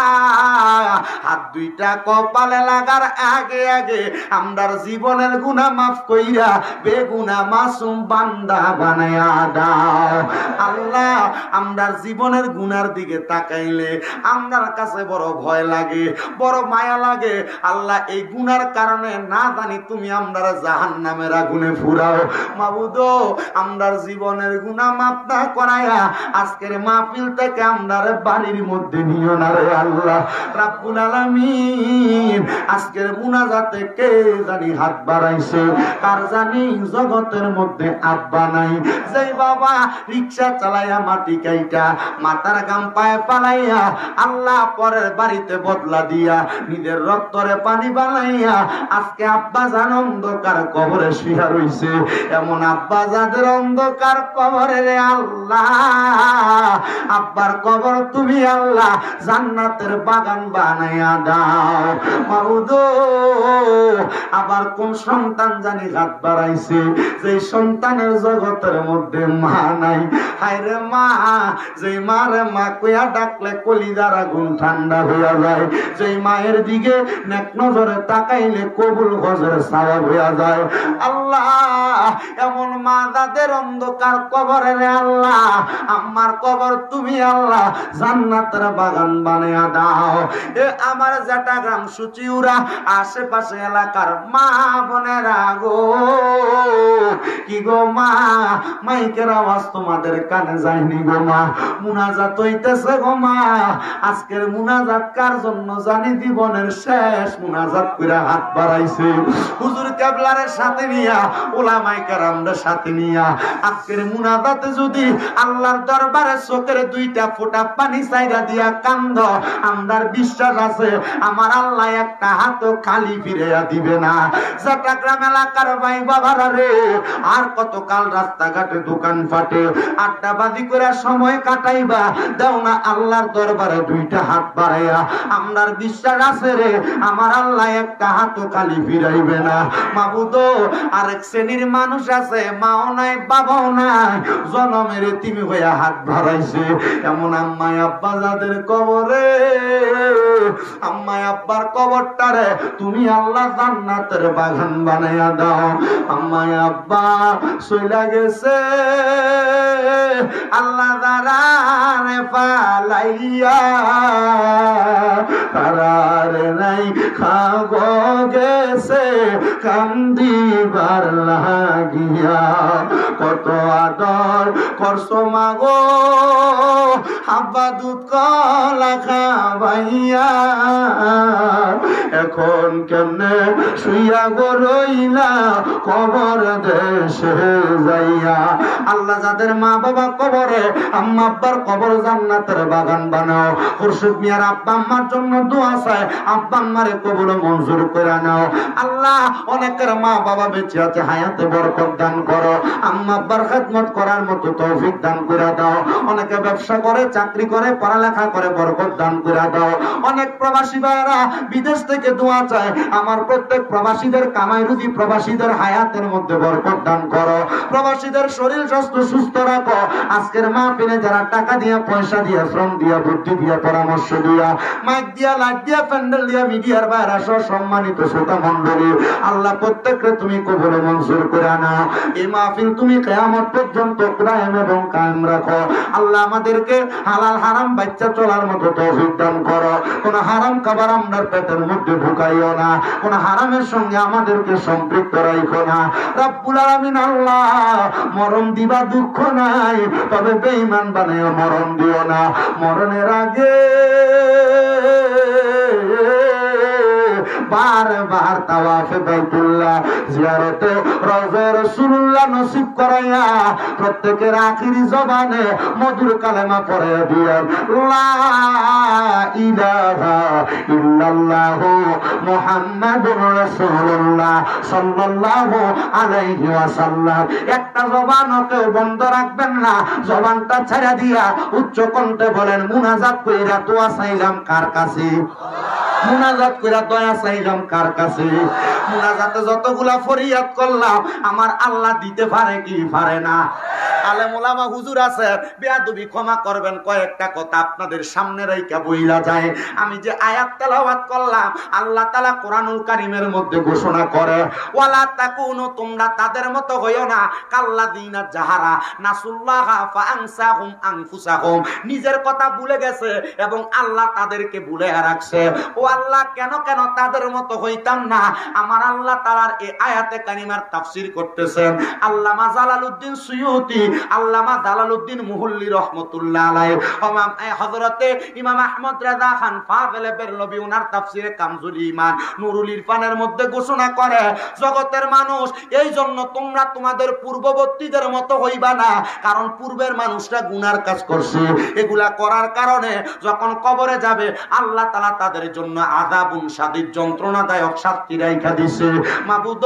হাত দুইটা কপালে লাগার আগে আগে আমরার জীবনের গুনাহ মাফ কইরা বেগুনাহ মাসুম বান্দা বানায়া দাও। আল্লাহ আমরার জীবনের গুনার দিকে তাকাইলে আমরার কাছে বড় ভয় লাগে, বড় মায়া লাগে। আল্লাহ এই গুনার কারণে না জানি তুমি আমরার জাহান্নামের আগুনে ফুরাও। মাবুদ আমরার জীবনের গুনাহ মাফ না করায়া আজকের মাহফিল থেকে আমরার বাড়ির মধ্যে নিও না রে আল্লাহ রাব্বুল আলামিন। আজকের মুনাজাতে কে জানি হাত বাড়াইছে, কার জানি জগতের মধ্যে আব্বা নাই, যেই বাবা রিকশা চালাইয়া মাটি কাইটা মাথার গাম পায়ে পালাইয়া আল্লাহ পরের বাড়িতে বদলা দিয়া নিজের রক্তরে পানি বানাইয়া আজকে আব্বা জান অন্ধকার কবরে শুয়া রইছে। এমন আব্বা যাদের অন্ধকার কবরে রে আল্লাহ, আব্বার কবর তুমি আল্লাহ জান্নাতের বাগান বানাইয়া দাও। মাবুদ আবার কোন সন্তান জানি হাত বাড়াইছে, যে সন্তানের জগতের মধ্যে মা নাই। হায় রে মা, যে মারে মা কইয়া ডাকলে কলিজার আগুন ঠান্ডা হইয়া যায়, যে মায়ের দিকে নেক নজরে তাকাইলে কবুল গজরে সওয়াব হইয়া যায়। আল্লাহ এমন মা যাদের অন্ধকার কবরে রে আল্লাহ, আমার কবর তুমি আল্লাহ জান্নাতের বাগান বানায়া দাও। এ আমার জাটাগ্রাম সুচিউরা আশেপাশে এলাকার মা বোনেরা গো, কি গো মা, মাইকের আওয়াজ তোমাদের কানে যায়নি গো মা, মুনাজাত হইতেছে গো মা। আজকের মুনাজাত কার জন্য জানি জীবনের শেষ মুনাজাত কইরা হাত বাড়াইছে হুজুর কেবলারের সাথে নিয়া, ওলামায়ে কেরামদের সাথে নিয়া আজকের মুনাজাতে যদি আল্লাহর দরবারে চোখের দুইটা ফোঁটা পানি চাইরা দিয়া কান্দ, আমরার বিশ্বাস আছে আমার আল্লাহ একটা হাতও খালি ফিরাইয়া দিবে না। চট্টগ্রাম এলাকার ভাই বাবারা রে, আর কতকাল রাস্তাঘাটে দোকান ফাটে আড্ডাবাজি করে সময় কাটাইবা, দাও না আল্লাহর দরবারে দুইটা হাত বাড়াইয়া। আমরার বিশ্বাস আছে রে আমার আল্লাহ একটা হাতও খালি ফিরাইবে না। মাবুদ আরেক শ্রেণীর মানুষ আছে, মাও নাই বাবাও নাই, জনমের তুমি হইয়া হাত বাড়াইছে। এমন আম্মাই আব্বা যাদের কবরে, আম্মাই আব্বার কবরটারে তুমি আল্লাহ জান্নাতের বাগান বানাইয়া দাও। আম্মাই আব্বা চইলা গেছে আল্লাহ দারারে ফালাইয়া, তারারে নাই খাব গেছে কান্দিবার লাগিয়া। কত আদর করছো মাগো আব্বা দুধ কলা খাবাইয়া, এখন কেমনে শুইয়া গো রইলা কবর দেশে যাইয়া। আল্লাহ যাদের মা বাবা কবরে, আম্মা আব্বার কবর জান্নাতের বাগান বানাও। খুরশিদ মিয়ার আব্বা আম্মার জন্য দোয়া চায়, আব্বা আম্মারে কবুল মঞ্জুর করে নাও। আল্লাহ অনেকের মা বাবা বেঁচে আছে, হায়াতে বরকত দান করো, আম্মা আব্বার খেদমত করার মতো তৌফিক দান করে দাও। অনেকে ব্যবসা করে, চাকরি করে, পড়ালেখা করে, বরকত দান করে দাও। অনেক প্রবাসী ভাইরা বিদেশ থেকে দোয়া চায়, আমার প্রত্যেক প্রবাসীদের কামাই রুজি, প্রবাসীদের হায়াতের মধ্যে বরকত দান করো, প্রবাসীদের শরীর স্বাস্থ্য সুস্থ রাখো। আজকের মাহফিলে যারা টাকা দিয়া, পয়সা দিয়া, শ্রম দিয়া, বুদ্ধি দিয়া, পরামর্শ দিয়া, মাইক দিয়া, লাইট দিয়া, প্যান্ডেল দিয়া, মিডিয়ার বাইরে সহ সম্মানিত শ্রোতা মণ্ডলী, আল্লাহ প্রত্যেককে তুমি কবুল মঞ্জুর করে নাও। এই মাহফিল তুমি কিয়ামত পর্যন্ত কায়েম এবং কায়েম রাখো। আল্লাহ আমাদেরকে হালাল হারাম বাচ্চা চলার মতো তৌফিক দান করো। কোন হারাম খাবার আমরার পেটের মধ্যে ঢুকাইও না, কোন হারামের সঙ্গে আমাদেরকে সম্পৃক্ত রাখো না। রব্বুল আলামিন আল্লাহ, মরণ দিবা দুঃখ নাই, তবে বেঈমান বানাইও মরণ দিও না। মরণের আগে বারবার তাওয়াফে বাইতুল্লাহ জিয়ারতে রওজা রাসূলুল্লাহ নসিব করাইয়া প্রত্যেকের আখিরি জবানে মধুর কালেমা পড়ে দিয়েন, লা ইলাহা ইল্লাল্লাহ মুহাম্মাদুর রাসূলুল্লাহ সাল্লাল্লাহু আলাইহি ওয়াসাল্লাম। একটা জবানকে বন্ধ রাখবেন না, জবানটা ছেড়ে দিয়া উচ্চ কণ্ঠে বলেন, মুনাজাত কইরা দোয়া চাইলাম কার কাছে? মুনাজাত কইরা দয়া চাইলাম কার কাছে? মুনাজাতে যতগুলা ফরিয়াদ করলাম আমার আল্লাহ দিতে পারে কি পারে না? আলেম ওলামা হুজুর আছে, বেয়াদবি ক্ষমা করবেন, কয়েকটা কথা আপনাদের সামনে রাইখা বইলা যায়। আমি যে আয়াত তেলাওয়াত করলাম, আল্লাহ তাআলা কোরআনুল কারীমের মধ্যে ঘোষণা করে, ওয়ালা তাকুনু, তোমরা তাদের মতো হইও না, কাল্লাযিনা জাহারা নাসুল্লাহা ফাআনসাহুম আনফুসাহুম, নিজের কথা ভুলে গেছে এবং আল্লাহ তাদেরকে ভুলে রাখছে। ও আল্লাহ, কেন কেন তাদের মতো হইতাম না? আমার আল্লাহ তাআলার এই আয়াতে কারিমার তাফসীর করতেছেন আল্লামা জালালউদ্দিন সুয়ুতী, আল্লামা জালালউদ্দিন মুহল্লি রহমাতুল্লাহ আলাইহি, হযরতে ইমাম আহমদ রাজা খান ফাযিলে বেরলভী ওনার তাফসীরে কামজুল ঈমান নুরুল ইরফানের মধ্যে ঘোষণা করে, জগতের মানুষ, এই জন্য তোমরা তোমাদের পূর্ববর্তীদের মতো হইবা না, কারণ পূর্বের মানুষরা গুনার কাজ করছে, এগুলা করার কারণে যখন কবরে যাবে আল্লাহ তাআলা তাদের জন্য আযাবুন শাদীদ, যন্ত্রণাদায়ক শাস্তি রাইখা দিছে। মাবুদ,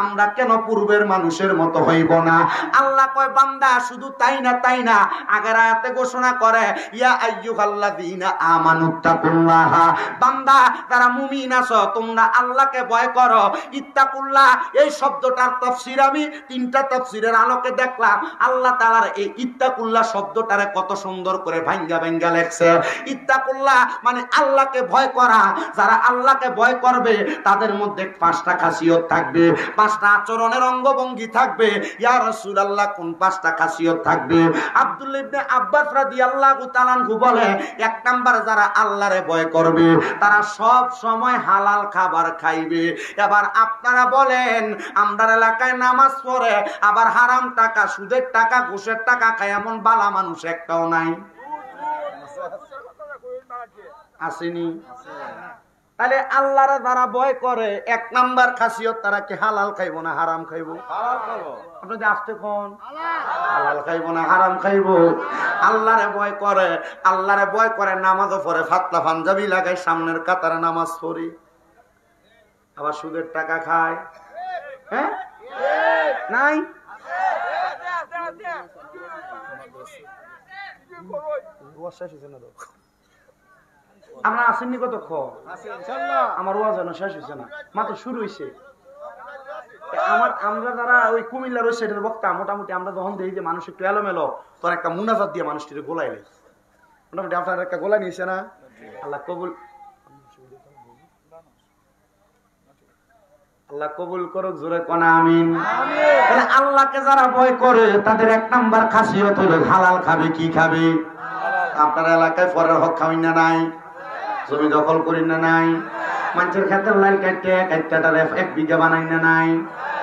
আমরা কেন পূর্বের মানুষের মতো হইব না? আল্লাহ কয়, বান্দা শুধু তাই না, আগের আয়াতে ঘোষণা করে, ইয়া আইয়ুহাল্লাযীনা আমানুত্তাকুল্লাহা, বান্দা যারা মুমিন আছো তোমরা আল্লাহকে ভয় করো। ইত্তাকুল্লাহ এই শব্দটার তাফসীর আমি তিনটা তাফসীরের আলোকে দেখলাম। আল্লাহ তাআলার এই ইত্তাকুল্লাহ শব্দটারে কত সুন্দর করে ভাঙ্গা লেখছে। ইত্তাকুল্লাহ মানে আল্লাহকে ভয় করা। যারা আল্লাহকে ভয় করবে তাদের মধ্যে পাঁচটা খাসিয়ত থাকবে, পাঁচটা আচরণের অঙ্গভঙ্গি থাকবে। ইয়া রাসূলুল্লাহ, কোন পাঁচটা খাসিয়ত থাকবে? আব্দুল্লাহ ইবনে আব্বাস রাদিয়াল্লাহু তাআলা আনহু বলে, এক নাম্বার, যারা আল্লাহরে ভয় করবে তারা সব সময় হালাল খাবার খাইবে। এবার আপনারা বলেন, আমরার এলাকায় নামাজ পড়ে আবার হারাম টাকা, সুদের টাকা, ঘুষের টাকা খায় এমন বালা মানুষ একটাও নাই? আসেনি? তাহলে আল্লাহরে যারা ভয় করে এক নাম্বার খাসিয়ত, তারা কি হালাল খাইবো না হারাম খাইবো? আপনি যে আসতে কোন হালাল খাইবো না হারাম খাইবো? আল্লাহরে ভয় করে নামাজও পড়ে, ফাতলা পাঞ্জাবি লাগায়, সামনের কাতারে নামাজ পড়ি, আবার সুদের টাকা খায়। হ্যাঁ, নাই? আমরা আসেননি কতক্ষণ? আমার ওয়াজ শেষ হয়েছে না, মাত্র শুরু হয়েছে। আমরা যারা ওই কুমিল্লার ওই সাইডের বক্তা, মোটামুটি আমরা যখন দেখি যে মানুষ একটু এলোমেলো, তোর একটা মুনাজাত দিয়ে মানুষটিকে গোলাইলে, মোটামুটি আপনার একটা গোলা নিয়েছে না? আল্লাহ কবুল করুক, জোরে কোন আমিন। আল্লাহকে যারা ভয় করে তাদের এক নাম্বার খাসিয়ত হলো হালাল খাবে। কি খাবে? আপনার এলাকায় পরের হক খাওয়াই না নাই? জমি দখল করি না নাই? মানুষের ক্ষেত্রে লাইল কাটটারে 1 বিঘা বানাই না নাই?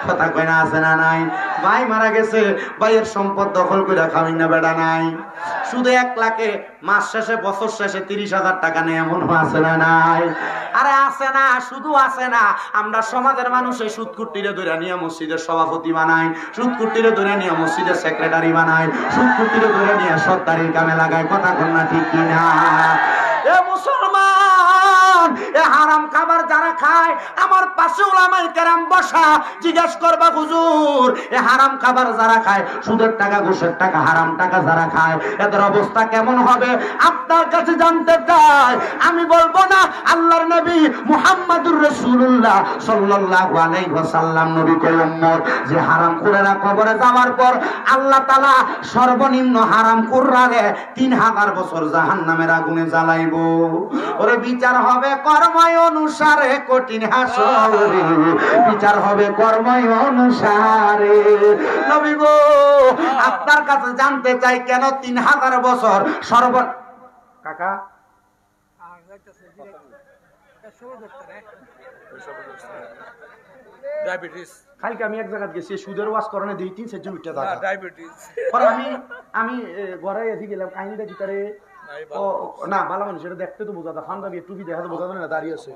কথা কয় না, আছে না নাই? ভাই মারা গেছে, ভাইয়ের সম্পদ দখল করে খাওয়াই না বেড়া নাই? শুধু 1 লাখে মাস শেষে বছর শেষে 30,000 টাকা নেই, এমন আছে না নাই? আরে আছে না, শুধু আছে না। আমরা সমাজের মানুষে সুদকুটিরে ধরে নিয়ে মসজিদের সভাপতি বানাই, সুদকুটিরে ধরে নিয়ে মসজিদের সেক্রেটারি বানাই, সুদকুটিরে ধরে নিয়ে সরকারের কামে লাগায়। কথা কন না ঠিক কিনা? এ মুসলমান, এ হারাম খাবার যারা খায়, আমার পাশে উলামায়ে কেরাম বসা, জিজ্ঞেস করবা, হুজুর এ হারাম খাবার যারা খায়, সুদের টাকা, ঘুষের টাকা, হারাম টাকা যারা খায়, এদের অবস্থা কেমন হবে? আপনার কাছে জানতে চাই। আমি বলবো না, আল্লাহর নবী মুহাম্মাদুর রাসূলুল্লাহ সাল্লাল্লাহু আলাইহি ওয়াসাল্লাম নবী কয়, উম্মত যে হারামখোরেরা কবরে যাওয়ার পর আল্লাহ তাআলা সর্বনিম্ন হারামখোররারে 3000 বছর জাহান্নামের আগুনে জ্বালাইব। ওরে বিচার হবে কর্ময় অনুসারে, কঠিন হাসরে বিচার হবে কর্ময় অনুসারে। নবী গো, আপনার কাছে জানতে চাই, কেন 3000 বছর কাকা ডায়াবেটিস কালকে আমি এক জায়গায় গেছি সুদের ওয়াজ করণে 2-3 উঠে না ডায়াবেটিস পরে আমি ঘরে এদিকে গেলাম কাহিনীটা কি তারে ও না ভালো মানুষ এটা দেখতে তো বোঝা যায় পাঞ্জাবি টুপি দেখা তো বোঝা যায় না দাঁড়িয়ে আছে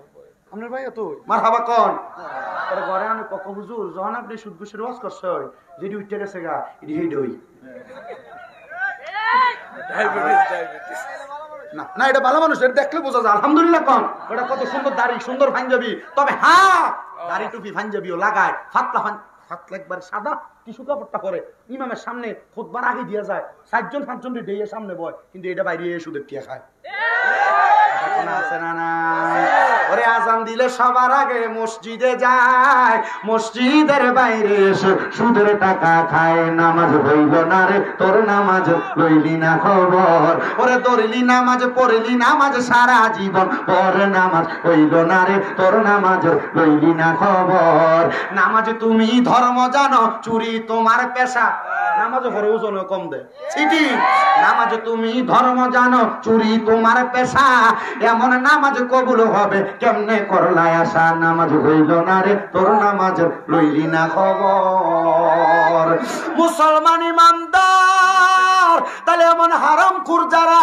আপনার ভাই তো মারহাবা কোন পরে ঘরে আমি কত হুজুর যখন আপনি সুদ ঘুষের ওয়াজ করছে যেটি উঠে গেছে গা এটি হেড হই ডায়াবেটিস না না এটা ভালো মানুষ এটা দেখলে বোঝা যায় আলহামদুলিল্লাহ কোন এটা কত সুন্দর দাড়ি সুন্দর পাঞ্জাবি তবে হ্যাঁ দাড়ি টুপি পাঞ্জাবিও লাগায় ফাতলা একবার সাদা টিস্যু কাপড়টা পরে ইমামের সামনে খুতবার আগে দিয়ে যায় 4-5 দিয়ে সামনে বয় কিন্তু এটা বাইরে সুদের টিয়া খায় আছে না না ওরে আজান দিলে সবার আগে মসজিদে যায় মসজিদের বাইরে এসে সুদের টাকা খায় নামাজ হইল না রে তোর নামাজ লইলি না খবর ওরে দৌড়লি নামাজ পড়লি নামাজ সারা জীবন পর নামাজ হইল না রে তোর নামাজ লইলি না খবর নামাজ তুমি ধর্ম জানো চুরি তোমার পেশা নামাজ পড়ে ওজন কম দেয় সিটি নামাজ তুমি ধর্ম জানো চুরি তোমার পেশা এমন নামাজ কবুল হবে কেমনে করলাই আশা নামাজ হইল না রে তোর নামাজ লইলি না খবর মুসলমান ইমানদার তাহলে এমন হারামখোর যারা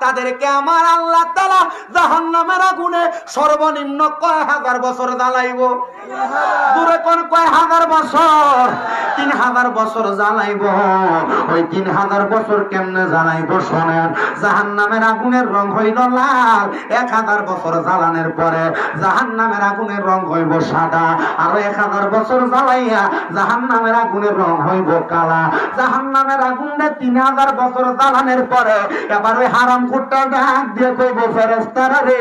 তাদেরকে আমার আল্লাহ তাআলা জাহান্নামের আগুনে সর্বনিম্ন কয় হাজার বছর জ্বালাইব দূরে কোন কয় হাজার বছর 3000 বছর জ্বালাইব ওই 3000 বছর কেমনে জ্বালাইব শোনেন জাহান্নামের আগুনের রং হইল লাল 1000 বছর জ্বালানোর পরে জাহান্নামের আগুনের রং হইব সাদা আর 1000 বছর জ্বালাইয়া জাহান্নামের আগুনের রং হইব কালা জাহান্নামের আগুনে 3000 বছর জ্বালানোর পরে এবার ওই হারামখোরটা ডাক দিয়ে কইব ফেরেশতারা রে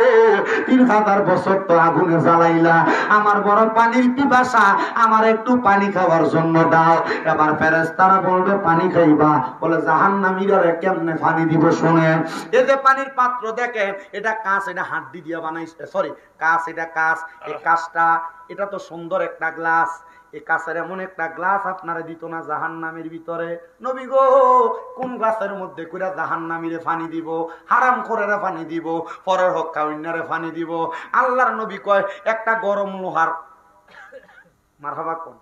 3000 বছর তো আগুনে জ্বালাইলা আমার বড় পানির পিপাসা আমার একটু পানি খাওয়ার জন্য দাও এবার ফেরেশতারা বলবে পানি খাইবা বলে জাহান্নামীরা কেমনে পানি দিব শুনেন এই যে পানির পাত্র দেখেন এটা কাঁচ এটা হাড্ডি দিয়ে বানাইছে সরি কাঁচ এটা কাঁচ এই কাঁচটা এটা তো সুন্দর একটা গ্লাস এই কাঁচের এমন একটা গ্লাস আপনারা দিত না জাহান্নামের ভিতরে নবী গো কোন গ্লাসের মধ্যে কইরা জাহান্নামীরে পানি দিব হারামখোরেরা পানি দিব পরের হক কাউন্নারে পানি দিব আল্লাহর নবী কয় একটা গরম লোহার মারহাবা কোন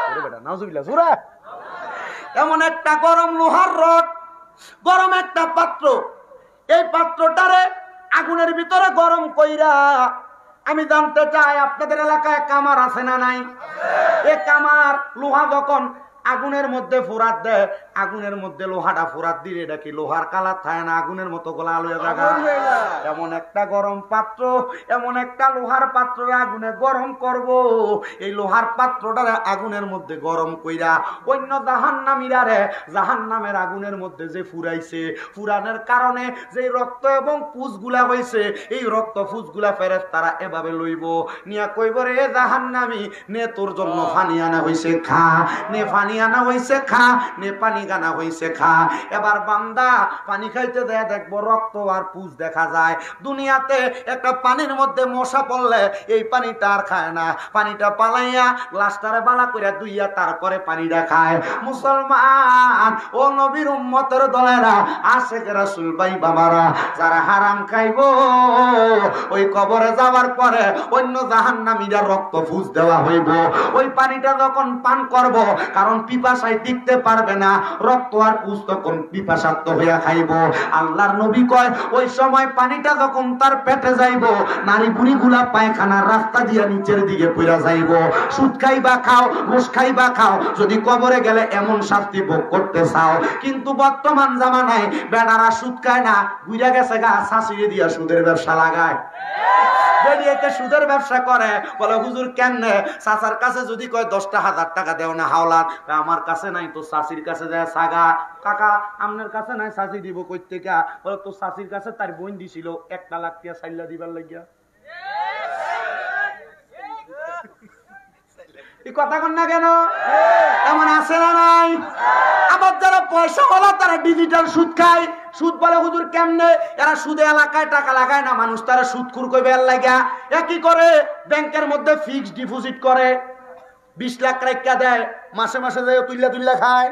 ওরে বেটা নাউজুবিল্লাহ জোরে এমন একটা গরম লোহার রড গরম একটা পাত্র এই পাত্রটারে আগুনের ভিতরে গরম কইরা আমি জানতে চাই আপনাদের এলাকায় কামার আছে না নাই এই কামার লোহা যখন আগুনের মধ্যে ফোরাত দেয় আগুনের মধ্যে লোহাটা ফোরাত দিলে এটা কি লোহার কালার থাকে না আগুনের মতো গোলা আলো জায়গা এমন একটা গরম পাত্র এমন একটা লোহার পাত্র আগুনে গরম করব এই লোহার পাত্রটা আগুনের মধ্যে গরম কইরা অন্য জাহান্নামীরা রে জাহান্নামের আগুনের মধ্যে যে ফুরাইছে ফুরানোর কারণে যে রক্ত এবং পুষগুলা হইছে এই রক্ত পুষগুলা ফেরেশতারা এভাবে লইব নিয়া কইব রে জাহান্নামী নে তোর জন্য পানি আনা হইছে খা নে পানি আনা হইছে খা নে পানি গানা হইছে খা এবার বান্দা পানি খাইতে দেয় দেখবো রক্ত আর পুষ দেখা যায় দুনিয়াতে একটা পানির মধ্যে মশা পড়লে এই পানিটা আর খায় না পানিটা পালাইয়া গ্লাসটারে বালা কইরা দুইয়া তারপরে পানিটা খায় মুসলমান ও নবীর উম্মতের দলেরা আশিক রাসূল ভাই বাবারা যারা হারাম খাইবো ওই কবরে যাওয়ার পরে অন্য জাহান্নামীরা রক্ত পুষ দেওয়া হইব ওই পানিটা যখন পান করব কারণ পিপাসায় টিকতে পারবে না রক্ত আর পুষ তখন পিপাসার্ত হইয়া খাইব আল্লাহর নবী কয় ওই সময় পানিটা যখন তার পেটে যাইব নারী বুড়ি গুলা পায়খানার রাস্তা দিয়ে নিচের দিকে পড়া যাইব সুদ খাইবা খাও ঘুষ খাইবা খাও যদি কবরে গেলে এমন শাস্তি ভোগ করতে চাও কিন্তু বর্তমান জামানায় বেড়ারা সুদ খায় না বুইরা গেছে গা শাশুড়ি দিয়া সুদের ব্যবসা লাগায় বেরিয়েতে সুদের ব্যবসা করে বলে হুজুর কেমনে চাচার কাছে যদি কয় 10,000 টাকা দেও না হাওলাত আমার কাছে নাই তো চাচির কাছে যায় সাগা কাকা আপনার কাছে নাই চাচি দিব কই থেকে বলে তো চাচির কাছে তার বোন দিছিল 1 লাখ টাকা চাইলা দিবার লাগিয়া এই কথা কন না কেন এমন আছে না নাই আবার যারা পয়সা ওলা তারা ডিজিটাল সুদ খায় সুদ বলে হুজুর কেমনে এরা সুদে এলাকায় টাকা লাগায় না মানুষ তারা সুদখুর কইবে এর লাগা একই করে ব্যাংকের মধ্যে ফিক্সড ডিপোজিট করে 20 লাখ রাখা দেয় মাসে মাসে যায় তুইলা খায়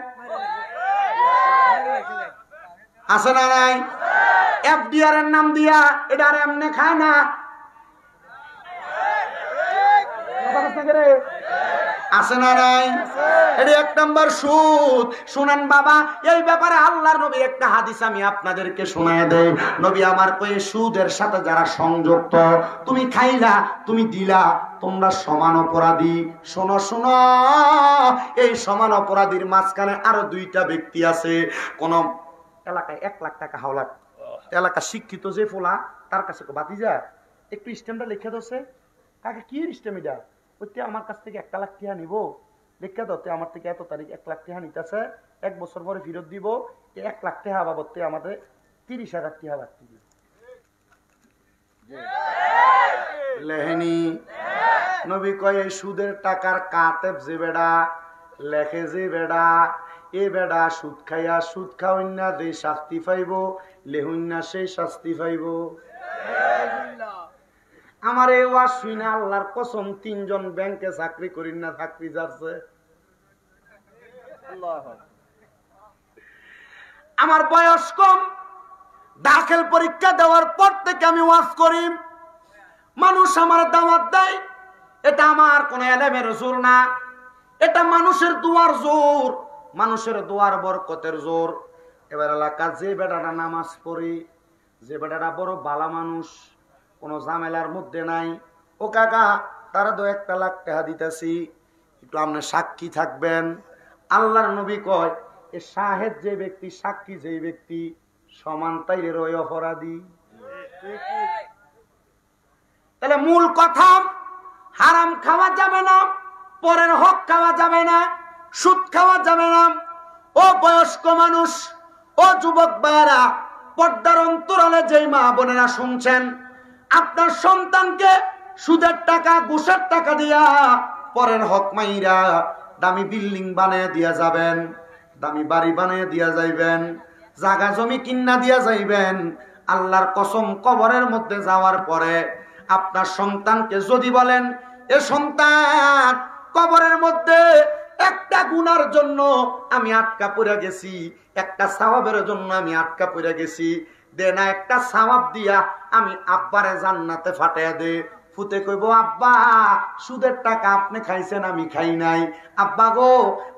আছে না নাই এফডিআর এর নাম দিয়া এটা আর এমনি খায় না কথা বলছ না রে? আছে না নাই? এটা এক নাম্বার সুদ। শুনেন বাবা, এই ব্যাপারে আল্লাহর নবী একটা হাদিস আমি আপনাদেরকে শোনায় দেই। নবী আমার কয়ে সুদের সাথে যারা সংযুক্ত, তুমি খাইলা, তুমি দিলা, তোমরা সমান অপরাধী। শোনো শোনো, এই সমান অপরাধীর মাঝখানে আরো দুইটা ব্যক্তি আছে। কোন এলাকায় 1 লাখ টাকা হাওলাত, এলাকা শিক্ষিত যে ফোলা, তার কাছে বাতি যা একটু স্টেমটা লিখে দোছে, কাকে কি স্টেম এটা, ওইতে আমার কাছ থেকে 1 লাখ টাকা নিব, লিখে দতে আমার থেকে এত তারিখ 1 লাখ টাকা নিতেছে, 1 বছর পরে ফেরত দিব, 1 লাখ টাকা বাবদতে আমাদের 30,000 টাকা বাড়তি দিব। লেহেনি নবী কয় এই সুদের টাকার কাতেব যে বেড়া লেখে, যে বেড়া এ বেড়া সুদ খাইয়া সুদ খাওয়াইনা যে শাস্তি পাইব, লেহুইনা সেই শাস্তি পাইব। আমার এই ওয়াজ শুনে আল্লাহর কসম 3 জন ব্যাংকে চাকরি করি না, চাকরি যাচ্ছে। আমার বয়স কম, দাখিল পরীক্ষা দেওয়ার পর থেকে আমি ওয়াজ করি, মানুষ আমার দাওয়াত দেয়, এটা আমার কোন এলেমের জোর না, এটা মানুষের দুয়ার জোর, মানুষের দুয়ার বরকতের জোর। এবার এলাকা যে বেটাটা নামাজ পড়ি, যে বেটাটা বড় বালা মানুষ, কোন ঝামেলার মধ্যে নাই, ও কাকা তারা 1 লাখ টাকা দিতেছি, একটু আপনি সাক্ষী থাকবেন। আল্লাহর নবী কয় এ শাহেদ যে ব্যক্তি, সাক্ষী যে ব্যক্তি, সমান তাইরে রয় অপরাধী। তাহলে মূল কথা, হারাম খাওয়া যাবে না, পরের হক খাওয়া যাবে না, সুদ খাওয়া যাবে না। ও বয়স্ক মানুষ, ও যুবক ভাইরা, পর্দার অন্তরালে যেই মা বোনেরা শুনছেন, আপনার সন্তানকে সুদের টাকা, ঘুষের টাকা দিয়া পরের হক মাইরা দামি বিল্ডিং বানিয়ে দিয়া যাবেন, দামি বাড়ি বানিয়ে দিয়া যাইবেন, জায়গা জমি কিন্না দিয়া যাইবেন। আল্লাহর কসম, কবরের মধ্যে যাওয়ার পরে আপনার সন্তানকে যদি বলেন এ সন্তান, কবরের মধ্যে একটা গুনার জন্য আমি আটকা পড়ে গেছি, একটা সওয়াবের জন্য আমি আটকা পড়ে গেছি, দে না একটা সওয়াব দিয়া আমি আব্বারে জান্নাতে ফাটাইয়া দে। ফুতে কইব আব্বা সুদের টাকা আপনি খাইছেন, আমি খাই নাই। আব্বা গো,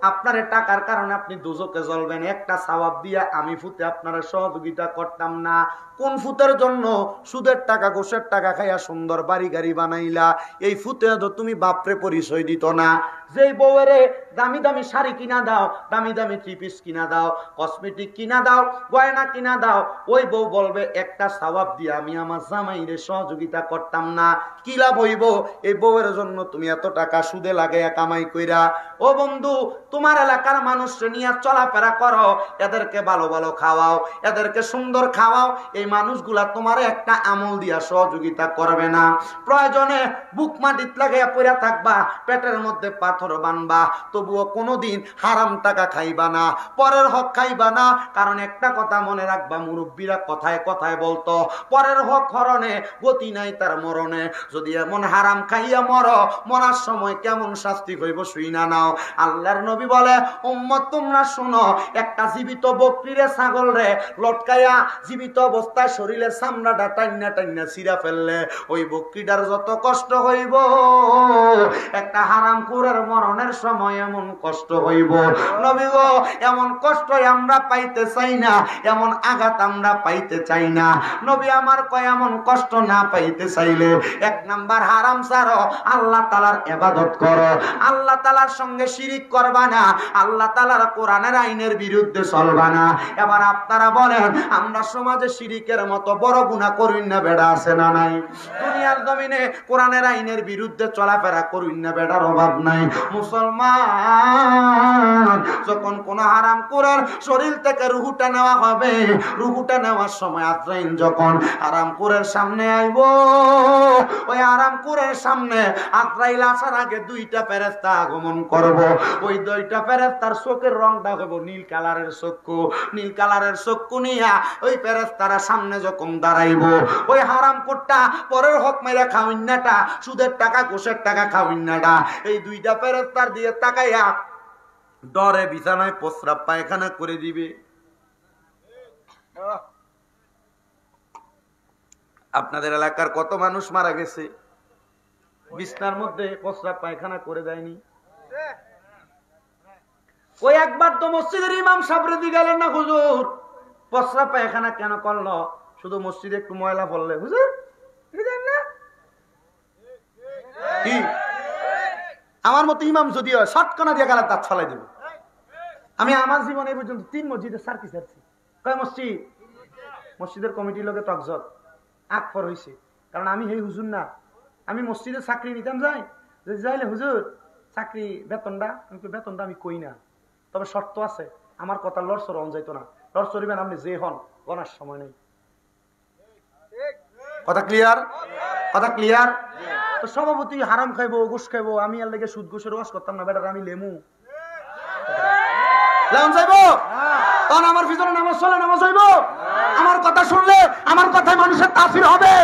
আপনার টাকার কারণে আপনি দুজকে জ্বলবেন, একটা সওয়াব দিয়া আমি ফুতে আপনারা সহযোগিতা করতাম না। কোন ফুতের জন্য? সুদের টাকা, ঘুষের টাকা খাইয়া সুন্দর বাড়ি গাড়ি বানাইলা, এই ফুতে তো তুমি বাপরে পরিচয় দিত না। যেই বউয়েরে দামি দামি শাড়ি কিনা দাও, দামি দামি 3 পিস কিনা দাও, কসমেটিক কিনা দাও, গয়না কিনা দাও, ওই বউ বলবে একটা সওয়াব দিয়ে আমি আমার জামাইরে সহযোগিতা করতাম না। কি লাভ হইব? এই বউয়ের জন্য তুমি এত টাকা সুদে লাগাইয়া কামাই কইরা। ও বন্ধু, তোমার এলাকার মানুষকে নিয়ে চলাফেরা করো, এদেরকে ভালো ভালো খাওয়াও, এদেরকে সুন্দর খাওয়াও, এই মানুষগুলা তোমার একটা আমল দিয়া সহযোগিতা করবে না। প্রয়োজনে বুক মাটিত লাগাইয়া পড়া থাকবা, পেটের মধ্যে পাথর বানবা, তবুও কোনোদিন হারাম টাকা খাইবা না, পরের হক খাইবা না। কারণ একটা কথা মনে রাখবা, মুরব্বীরা কথায় কথায় বলতো, পরের হক হরণে গতি নাই তার মরণে। যদি এমন হারাম খাইয়া মরার সময় কেমন শাস্তি হইব শুই না নাও। আল্লাহর নবী বলে, উম্মত তোমরা শুনো, একটা জীবিত বকরিরে, ছাগল রে লটকাইয়া জীবিত অবস্থায় শরীরের চামড়াটা টাইনা টাইনা ছিঁড়া ফেললে ওই বকরিটার যত কষ্ট হইব, একটা হারাম খুরের মরণের সময় এমন কষ্ট হইব। নবী গো, এমন কষ্ট আমরা পাইতে চাই না, এমন আঘাত আমরা পাইতে চাই না। নবী আমার কয় এমন কষ্ট না পাইতে চাইলে 1 নাম্বার হারাম ছাড়ো, আল্লাহ তাআলার ইবাদত করো, আল্লাহ তাআলার সঙ্গে শিরিক করবা না, আল্লাহ তাআলার কোরআনের আইনের বিরুদ্ধে চলবা না। এবার আপনারা বলেন, আমরা সমাজে শিরিকের মতো বড় গুনাহ করি না বেড়া আছে না নাই? দুনিয়ার জমিনে কোরআনের আইনের বিরুদ্ধে চলাফেরা করি না বেড়ার অভাব নাই। মুসলমান, যখন কোন হারাম কুরের শরীর থেকে রুহুটা নেওয়া হবে, রুহুটা নেওয়ার সময় আজরাইল যখন হারাম কুরের সামনে আইব, ওই হারাম কুরের সামনে আজরাইল আসার আগে 2টা ফেরেশতা আগমন করব। ওই 2টা ফেরেশতার চোখের রংটা হবে নীল কালারের চক্ষু, নীল কালারের চক্ষু নিয়া ওই ফেরেশতারা সামনে যখন দাঁড়াইব, ওই হারাম কুরটা পরের হক মেরা খাওয়িনাটা, সুদের টাকা ঘুষের টাকা খাওয়িনাটা, এই 2টা ফেরেশতার দিয়ে তাকাইয়া ডরে বিছানায় প্রস্রাব পায়খানা করে দিবে। আপনাদের এলাকার কত মানুষ মারা গেছে? বিছনার মধ্যে প্রস্রাব পায়খানা করে দেয়নি? ওই একবার তো মসজিদের ইমাম সাহেবের দিকে গেলেন না, হুজুর প্রস্রাব পায়খানা কেন করলো? শুধু মসজিদে একটু ময়লা পড়লে হুজুর না কি? আমার মতো ইমাম যদি হয় শটকানা দিয়ে গেলে দাঁত ফালাই দেব। আমি আমার জীবনে এই পর্যন্ত 3 মসজিদে সারছি কয় মসজিদ, মসজিদের কমিটির লোকে টকজট আকফর হয়েছে। কারণ আমি এই হুজুর না, আমি মসজিদে চাকরি নিতাম যাই, যদি যাইলে হুজুর চাকরি বেতনটা, বেতনটা আমি কই না, তবে শর্ত আছে, আমার কথা লড়সর হন যাইতো না। লড়সরিবেন আপনি যে হন, গনার সময় নেই। কথা ক্লিয়ার? কথা ক্লিয়ার? তো সভাপতি হারাম খাইবো, ঘুষ খাইবো, আমি আর লেগে সুদ ঘুষের ওয়াজ করতাম না, বেটার আমি লেমু লেমন যাইবো, তখন আমার ভিতরে নামাজ চলে, নামাজ হইব। আমার কথা শুনলে আমার কথায় মানুষের তাসির হবে।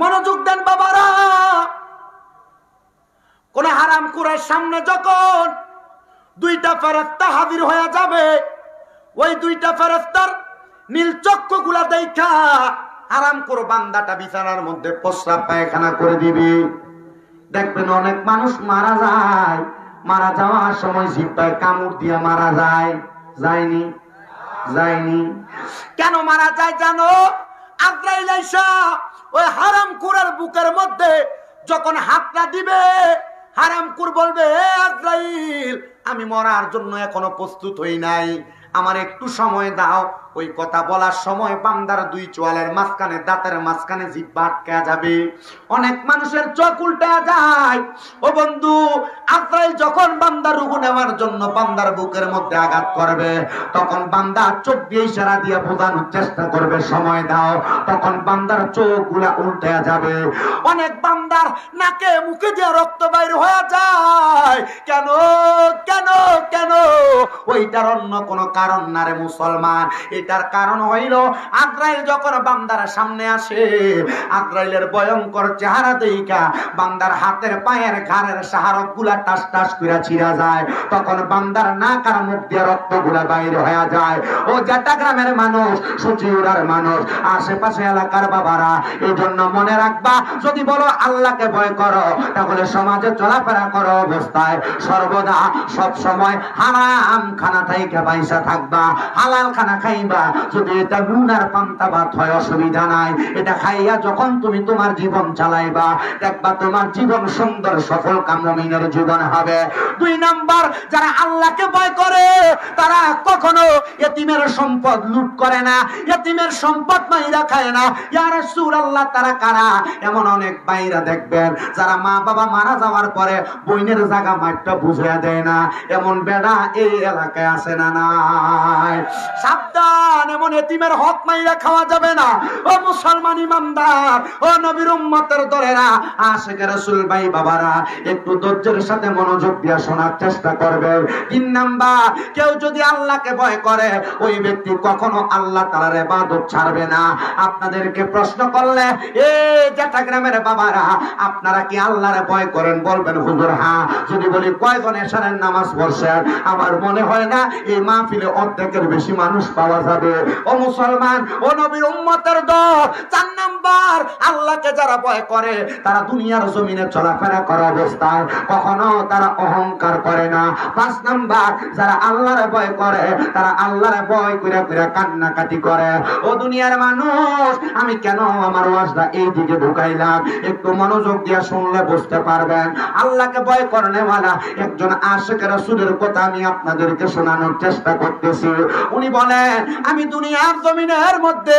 মনোযোগ দেন বাবারা, কোন হারাম কুরের সামনে যখন 2টা ফেরেশতা হাজির হয়ে যাবে, ওই 2টা ফেরেশতার নীল চক্ষু গুলা দেখা হারাম কোর বান্দাটা বিছানার মধ্যে প্রস্রাব পায়খানা করে দিবি। দেখবেন অনেক মানুষ মারা যায়, মারা যাওয়ার সময় জিহ্বায় কামড় দিয়ে মারা যায়। যায়নি? যায়নি। কেন মারা যায় জানো? আজরাইল আইসা ওই হারামখোরের বুকের মধ্যে যখন হাতটা দিবে, হারামখোর বলবে, হে আজরাইল, আমি মরার জন্য এখনো প্রস্তুত হই নাই, আমার একটু সময় দাও। ওই কথা বলার সময় বান্দার 2 চোয়ালের মাঝখানে, দাঁতের মাঝখানে জিহ্বা আটকে যাবে। অনেক মানুষের চোখ উল্টে যায়। ও বন্ধু, আজরাইল যখন বান্দার রূহ নেওয়ার জন্য বান্দার বুকের মধ্যে আঘাত করবে, তখন বান্দা চোখ দিয়ে ইশারা দিয়ে বোঝানোর চেষ্টা করবে সময় দাও, তখন বান্দার চোখগুলা উল্টে যাবে। অনেক বান্দার নাকে মুখে দিয়ে রক্ত বাইর হয়ে যায়। কেন কেন কেন? ওইটার অন্য কোনো কারণ না রে মুসলমান, এটার কারণ হইল আজরাইল যখন বান্দার সামনে আসে, আজরাইলের ভয়ঙ্কর চেহারা দেখা বান্দার হাতের পায়ের ঘাড়ের সাহারক গুলা টাস টাস করে ছিঁড়া যায়, তখন বান্দার নাক আর মুখ দিয়ে রক্ত গুলা বাইরে হয়ে যায়। ও চট্টগ্রামের মানুষ, সচিউরার মানুষ, আশেপাশে এলাকার বাবারা, এই জন্য মনে রাখবা, যদি বলো আল্লাহকে ভয় করো, তাহলে সমাজে চলাফেরা করো অবস্থায় সর্বদা সব সময় হারাম খানা থেকে পয়সা থাকবা, হালাল খানা খাইবা। যদি এটা গুনার পান্তা ভাত হয় অসুবিধা নাই, এটা খাইয়া যখন তুমি তোমার জীবন চালাইবা, দেখবা তোমার জীবন সুন্দর সফল কামিনের জীবন হবে। 2 নাম্বার, যারা আল্লাহকে ভয় করে তারা কখনো ইতিমের সম্পদ লুট করে না, ইতিমের সম্পদ মাইরা খায় না। ইয়া রাসূলুল্লাহ, তারা কারা? এমন অনেক বাইরা দেখবেন যারা মা বাবা মারা যাওয়ার পরে বইনের জায়গা মাঠটা বুঝিয়ে দেয় না, এমন বেড়া এই এলাকায় আছে না নাই? সাবধান, এমন এতিমের হক মাইরা খাওয়া যাবে না। ও মুসলমান ইমানদার, ও নবীর উম্মতের দলেরা, আশিকে রাসূল ভাই বাবারা, একটু ধৈর্যের সাথে মনোযোগ দিয়ে শোনার চেষ্টা করবে। 3 নাম্বার, কেউ যদি আল্লাহকে ভয় করে, ওই ব্যক্তি কখনো আল্লাহ তাআলার ইবাদত ছাড়বে না। আপনাদেরকে প্রশ্ন করলে, এই চট্টগ্রামের বাবারা, আপনারা কি আল্লাহর ভয় করেন? বলবেন হুজুর হ্যাঁ। যদি বলি কয়জন এশারের নামাজ পড়ছেন? আমার মনে হয় না এই মাহফিলে অর্ধেকের বেশি মানুষ পাওয়া যাবে। ও মুসলমান, ও নবীর উম্মতের দল, 4 নাম্বার, আল্লাহকে যারা ভয় করে তারা দুনিয়ার জমিনে চলাফেরা করা অবস্থায় কখনো তারা অহংকার করে না। 5 নাম্বার, যারা আল্লাহর ভয় করে তারা আল্লাহর ভয় করে করে কান্নাকাটি করে। ও দুনিয়ার মানুষ, আমি কেন আমার ওয়াজটা এই দিকে ঢুকাইলাম, একটু মনোযোগ দিয়ে শুনলে বুঝতে পারবেন। আল্লাহকে ভয় করেনেওয়ালা একজন আশিক রাসূলের কথা আমি আপনাদেরকে শোনানোর চেষ্টা করতেছি। উনি বলেন, আমি দুনিয়ার জমিনের মধ্যে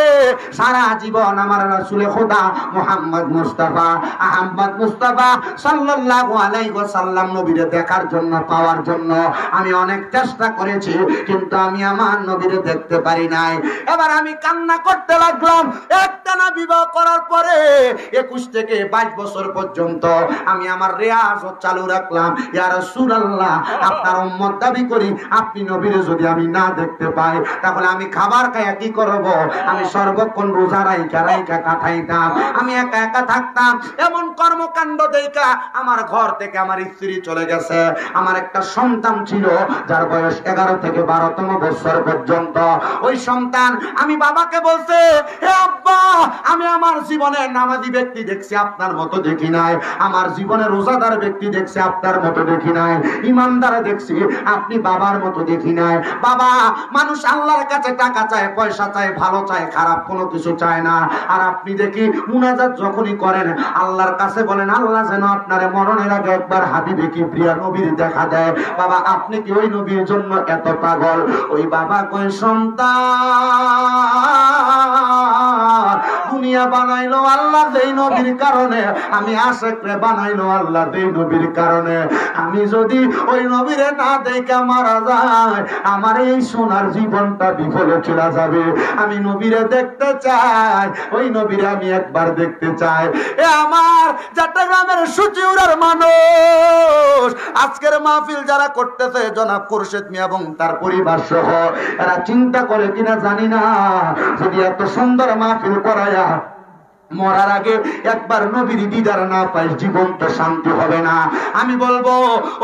সারা জীবন আমার রাসূলে খোদা মুহাম্মদ মুস্তাফা আহমদ মুস্তাফা সাল্লাল্লাহু আলাইহি ওয়াসাল্লাম নবীরে দেখার জন্য, পাওয়ার জন্য আমি অনেক চেষ্টা করেছি, কিন্তু আমি আমার নবীরে দেখতে পারি নাই। এবার আমি কান্না করতে লাগলাম। একটানা বিবাহ করার পরে 21 থেকে 22 বছর পর্যন্ত আমি আমার রিয়াজত চালু রাখলাম। ইয়া রাসূলুল্লাহ, আপনার উম্মত দাবি করি, আপনি নবীরে যদি আমি না দেখতে পাই, তাহলে আমি খাবার খাইয়া কি করব? আমি সর্বক্ষণ রোজা রাইখা রাইখা কাটাইতাম, আমি একা একা থাকতাম। এমন কর্মকাণ্ড দেখা আমার ঘর থেকে আমার স্ত্রী চলে গেছে। আমার একটা সন্তান ছিল যার বয়স 11 থেকে 12তম বছর পর্যন্ত। ওই সন্তান আমি বাবাকে বলছে, হে আব্বা, আমি আমার জীবনে নামাজি ব্যক্তি দেখছি, আপনার মতো দেখি নাই। আমার জীবনে রোজাদার ব্যক্তি দেখছি, আপনার মতো দেখি নাই। ইমানদার দেখছি, আপনি বাবার মতো দেখি নাই। বাবা, মানুষ আল্লাহর কাছে টাকা চায়, পয়সা চায়, ভালো চায়, খারাপ কোনো কিছু চায় না। আর আপনি দেখি মুনাজাত যখনই করেন আল্লাহর কাছে বলেন, আল্লাহ যেন আপনারে মরণের আগে একবার হাবিবে কি প্রিয় নবীর দেখা দেয়। বাবা, আপনি কি ওই নবীর জন্য এত পাগল? ওই বাবা কই, সন্তান দুনিয়া বানাইলো আল্লাহ দেই নবীর কারণে, আমি আশেকরে বানাইলো আল্লাহ দেই নবীর কারণে। আমি যদি ওই নবীরে না দেখা মারা যায়, আমার এই সোনার জীবনটা বিফলে চলে যাবে। আমি নবীরে দেখতে চাই, ওই নবীরে আমি একবার দেখতে চাই। এ আমার চট্টগ্রামের সুচিউরার মানুষ, আজকের মাহফিল যারা করতেছে জনাব খুরশেদ মিয়া এবং তার পরিবার সহ, এরা চিন্তা করে কিনা জানি না, যদি এত সুন্দর মাহফিল করায়া মরার আগে একবার নবীর দিদার না পাই, জীবন তো শান্তি হবে না। আমি বলবো,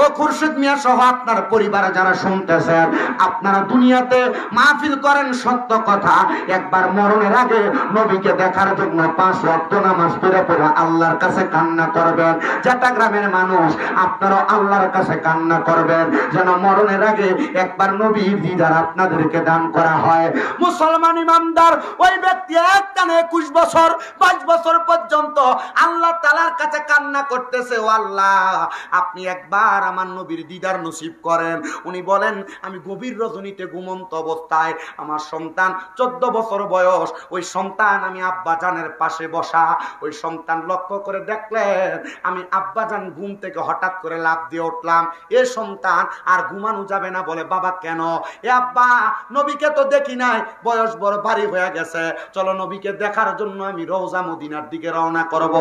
ও খুরশেদ মিয়া সহ আপনার পরিবার যারা শুনতেছেন, আপনারা দুনিয়াতে মাহফিল করেন সত্য কথা, একবার মরণের আগে নবীকে দেখার জন্য 5 ওয়াক্ত নামাজ পড়ে পড়ে আল্লাহর কাছে কান্না করবেন। চট্টগ্রামের মানুষ, আপনারা আল্লাহর কাছে কান্না করবেন যেন মরণের আগে একবার নবীর দিদার আপনাদেরকে দান করা হয়। মুসলমান ইমানদার ওই ব্যক্তি একটানে 21 বছর 22 বছর পর্যন্ত আল্লাহ তাআলার কাছে কান্না করতেছে, ও আল্লাহ, আপনি একবার আমার নবীর দিদার নসিব করেন। উনি বলেন, আমি গভীর রজনীতে ঘুমন্ত অবস্থায় আমার সন্তান 14 বছর বয়স, ওই সন্তান আমি আব্বাজানের পাশে বসা, ওই সন্তান লক্ষ্য করে দেখলেন আমি আব্বাজান ঘুম থেকে হঠাৎ করে লাফ দিয়ে উঠলাম। এ সন্তান আর ঘুমানো যাবে না, বলে বাবা কেন? এ আব্বা, নবীকে তো দেখি নাই, বয়স বড় ভারী হয়ে গেছে, চলো নবীকে দেখার জন্য আমি রওজা মদিনার দিকে রওনা করব।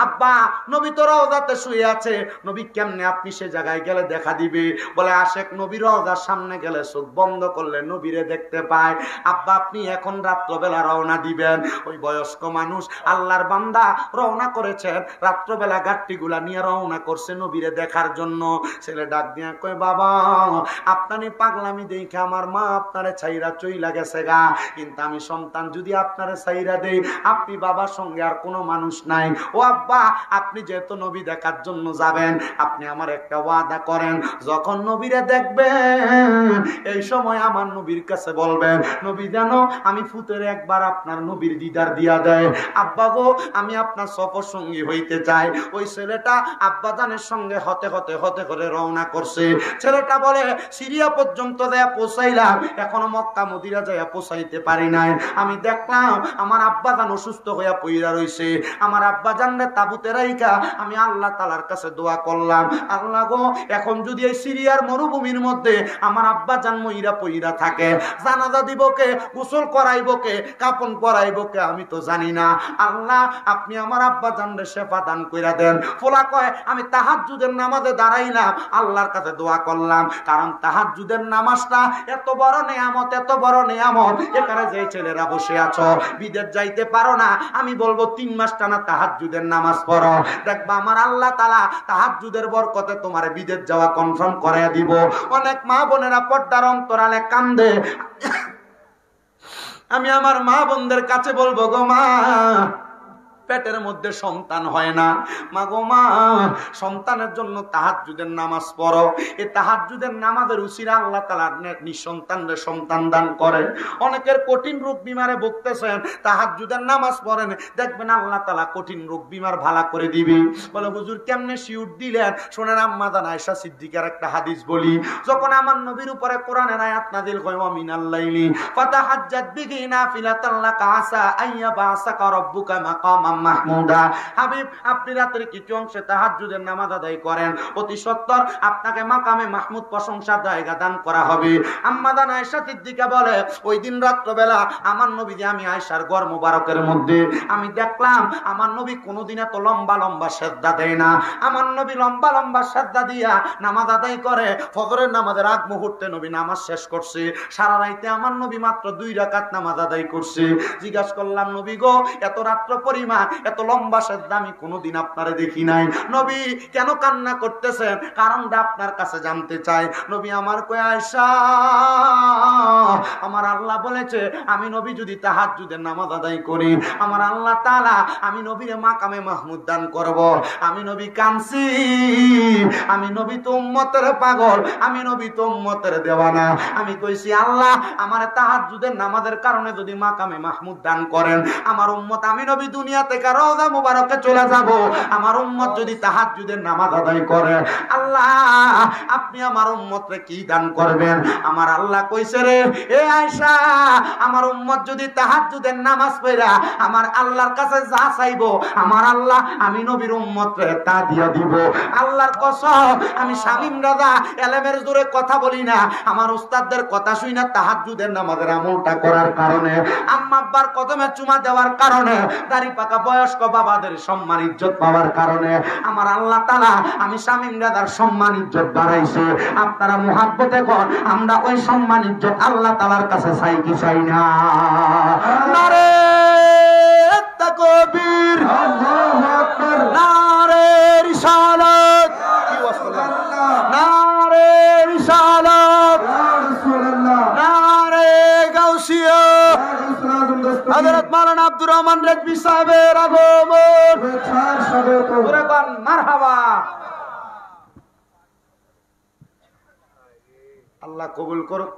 আব্বা, নবী তো রওজাতে শুয়ে আছে, নবী কেমনে আপনি সে জায়গায় গেলে দেখা দিবে? বলে আশেক নবী রওজার সামনে গেলে চোখ বন্ধ করলে নবীরে দেখতে পায়। আব্বা, আপনি এখন রাত্রবেলা রওনা দিবেন। ওই বয়স্ক মানুষ আল্লাহর বান্দা রওনা করেছেন, রাত্রবেলা গাট্টিগুলা নিয়ে রওনা করছে নবীরে দেখার জন্য। ছেলে ডাক দিয়া কয়, বাবা, আপনারই পাগলামি দেখে আমার মা আপনারে ছাইরা চইলা গেছে গা, কিন্তু আমি সন্তান যদি আপনারে ছাইরা দেই, আপনি বাবার সঙ্গে আর কোনো মানুষ নাই। ও আব্বা, আপনি যেহেতু নবী দেখার জন্য যাবেন, আপনি আমার একটা ওয়াদা করেন, যখন নবীরে দেখবেন এই সময় আমার নবীর কাছে বলবেন, নবী জানো আমি ফুতের একবার আপনার নবীর দিদার দিয়া দেয়। আব্বা গো, আমি আপনার সফর সঙ্গী হইতে চাই। ওই ছেলেটা আব্বাজানের সঙ্গে হতে হতে হতে করে রওনা করছে। ছেলেটা বলে, সিরিয়া পর্যন্ত যায় পৌঁছাইলাম, এখনো মক্কা মদিনা যায় পৌঁছাইতে পারি নাই। আমি দেখলাম আমার আব্বাজান অসুস্থ হইয়া পইরা রইছে। আমার আব্বাজানরে তাবুতে রাইখা আমি আল্লাহ তাআলার কাছে দোয়া করলাম, আল্লাহ গো, এখন যদি এই সিরিয়ার মরুভূমির মধ্যে আমার আব্বাজান মইরা পইরা থাকে, জানাজা দিব কে, গোসল করাইব কে, কাফন পরাইব কে, আমি তো জানি না। আল্লাহ, আপনি আমার আব্বাজানরে শেফা দান কইরা দেন। ফোলা কয়, আমি তাহাজ্জুদের নামাজে দাঁড়াইলাম, আল্লাহর কাছে দোয়া করলাম, কারণ তাহাজ্জুদের নামাজটা এত বড় নিয়ামত, এত বড় নিয়ামত। এখানে যে ছেলেরা বসে আছো, বিদেশ যাইতে পারো না, আমি বলবো 3 মাস টানা তাহাজ্জুদের নামাজ পড়ো, দেখবা আমার আল্লাহ তাআলা তাহাজ্জুদের বরকতে তোমার বিদেশ যাওয়া কনফার্ম করে দিব। অনেক মা বোনেরা পর্দার অন্তরালে কান্দে, আমি আমার মা বোনদের কাছে বলবো, গো মা, পেটের মধ্যে সন্তান হয় না, মা গো মা, সন্তানের জন্য তাহাজ্জুদের নামাজ পড়ো। এই তাহাজ্জুদের নামাজের উসিলা আল্লাহ তাআলা নিঃসন্তানদের সন্তান দান করে। অনেকের কঠিন রোগ বিমারে ভুগতেছেন, তাহাজ্জুদের নামাজ পড়েন, দেখবেন আল্লাহ তাআলা কঠিন রোগ বিমার ভালো করে দিবে। বলে হুজুর কেমনে শিউর দিলেন? শোনেন, আম্মা জান আয়েশা সিদ্দিকার একটা হাদিস বলি, যখন আমার নবীর উপরে কোরআনের আয়াত নাযিল হয়, ওয়া মিনাল লাইলি ফাতাহাজ্জাত বিহি নাফিলাতান লাকা আসা আইয়াবাসাকা রাব্বুকা মাকামাম মাকাম মাহমুদা। হাবিব, আপনি রাতের কিছু অংশে তাহাজ্জুদের নামাজ আদায় করেন, অতি সত্বর আপনাকে মাকামে মাহমুদ প্রশংসার জায়গা দান করা হবে। আম্মা জান আয়েশা সিদ্দিকা বলে, ওই দিন রাত্রবেলা আমার নবী যে আমি আয়েশার ঘর মোবারকের মধ্যে আমি দেখলাম আমার নবী কোনোদিন এত লম্বা লম্বা সেজদা দেয় না। আমার নবী লম্বা লম্বা সেজদা দিয়া নামাজ আদায় করে। ফজরের নামাজের আগ মুহূর্তে নবী নামাজ শেষ করছে। সারা রাইতে আমার নবী মাত্র 2 রাকাত নামাজ আদায় করছে। জিজ্ঞাসা করলাম, নবী গো, এত রাত্র পরিমাণ এত লম্বা সেজদা আমি কোনোদিন আপনারে দেখি নাই। নবী কেন কান্না করতেছেন? কারণটা আপনার কাছে জানতে চাই। নবী আমার কয়, আয়েশা, আমার আল্লাহ বলেছে আমি নবী যদি তাহাজ্জুদের নামাজ আদায় করি, আমার আল্লাহ তাআলা আমি নবীর মাকামে মাহমুদ দান করব। আমি নবী কাঁদছি, আমি নবী তো উম্মতের পাগল, আমি নবী তো উম্মতের দেওয়ানা। আমি কইছি, আল্লাহ আমার তাহাজ্জুদের নামাজের কারণে যদি মাকামে মাহমুদ দান করেন, আমার উম্মত আমি নবী দুনিয়া থেকে রওজা মুবারকে চলে যাব। আমার উম্মত যদি তাহাজ্জুদের নামাজ আদায় করে, আল্লাহ আপনি আমার উম্মতরে কি দান করবেন? আমার আল্লাহ কইছে, রে এ আয়েশা, আমার উম্মত যদি তাহাজ্জুদের নামাজ পড়া আমার আল্লাহর কাছে যা চাইবো, আমার আল্লাহ আমি নবীর উম্মতরে তা দিয়া দিব। আল্লাহর কসম, আমি শামীম রাজা এলেমের জোরে কথা বলি না, আমার উস্তাদদের কথা শুই না। তাহাজ্জুদের নামাজের আমলটা করার কারণে, আম্মা আব্বার কদমে চুমা দেওয়ার কারণে, দাড়ি পাকা বয়স্ক বাবাদের সম্মান ইজ্জত পাওয়ার কারণে আমার আল্লাহ তাআলা আমি শামীম রাজার সম্মান ইজ্জত বাড়াইছে। আপনারা মুহাব্বতে কর, আমরা ওই সম্মান ইজ্জত আল্লাহ তাআলার কাছে চাই কি চাই না? নারে তাকবীর, আল্লাহু আকবার, নারে রিসালাত, কি ওয়াজ করলেন? নারে রিসালাত, ইয়া রাসূলুল্লাহ, নারে গাউসিয়া, হযরত মাওলানা আব্দুর রহমান রেজভী সাহেবের আগমন, জোরে কোন মারহাবা। আল্লাহ কবুল করুক।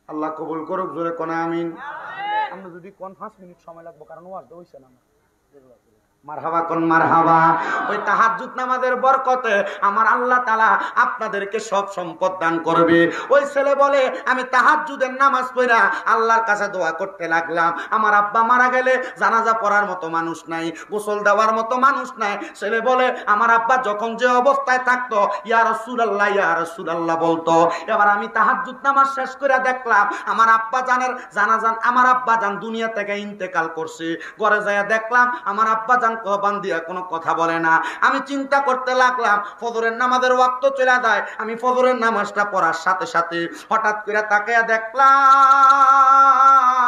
আল্লাহ কবুল করুক, জোরে কোন আমিন। আমরা যদি কোন 5 মিনিট সময় লাগবে, কারণ ওয়াজটা হইছে না। মারহাবা কোন মারহাবা। ওই তাহাজ্জুদ নামাজের বরকতে আমার আল্লাহ তাআলা আপনাদেরকে সব সম্পদ দান করবে। ওই ছেলে বলে, আমি তাহাজ্জুদের নামাজ পড়া আল্লাহর কাছে দোয়া করতে লাগলাম। আমার আব্বা মারা গেলে জানাজা পড়ার মতো মানুষ নাই, গোসল দেওয়ার মতো মানুষ নাই। ছেলে বলে, আমার আব্বা যখন যে অবস্থায় থাকতো ইয়া রাসূলুল্লাহ ইয়া রাসূলুল্লাহ বলতো। এবার আমি তাহাজ্জুদ নামাজ শেষ করে দেখলাম আমার আব্বা জানের জানাজা, আমার আব্বা জান দুনিয়া থেকে ইন্তেকাল করছে। ঘরে যায় দেখলাম আমার আব্বা জান কবান দিয়া কোনো কথা বলে না। আমি চিন্তা করতে লাগলাম, ফজরের নামাজের ওয়াক্ত চলে যায়। আমি ফজরের নামাজটা পড়ার সাথে সাথে হঠাৎ করে তাকায়া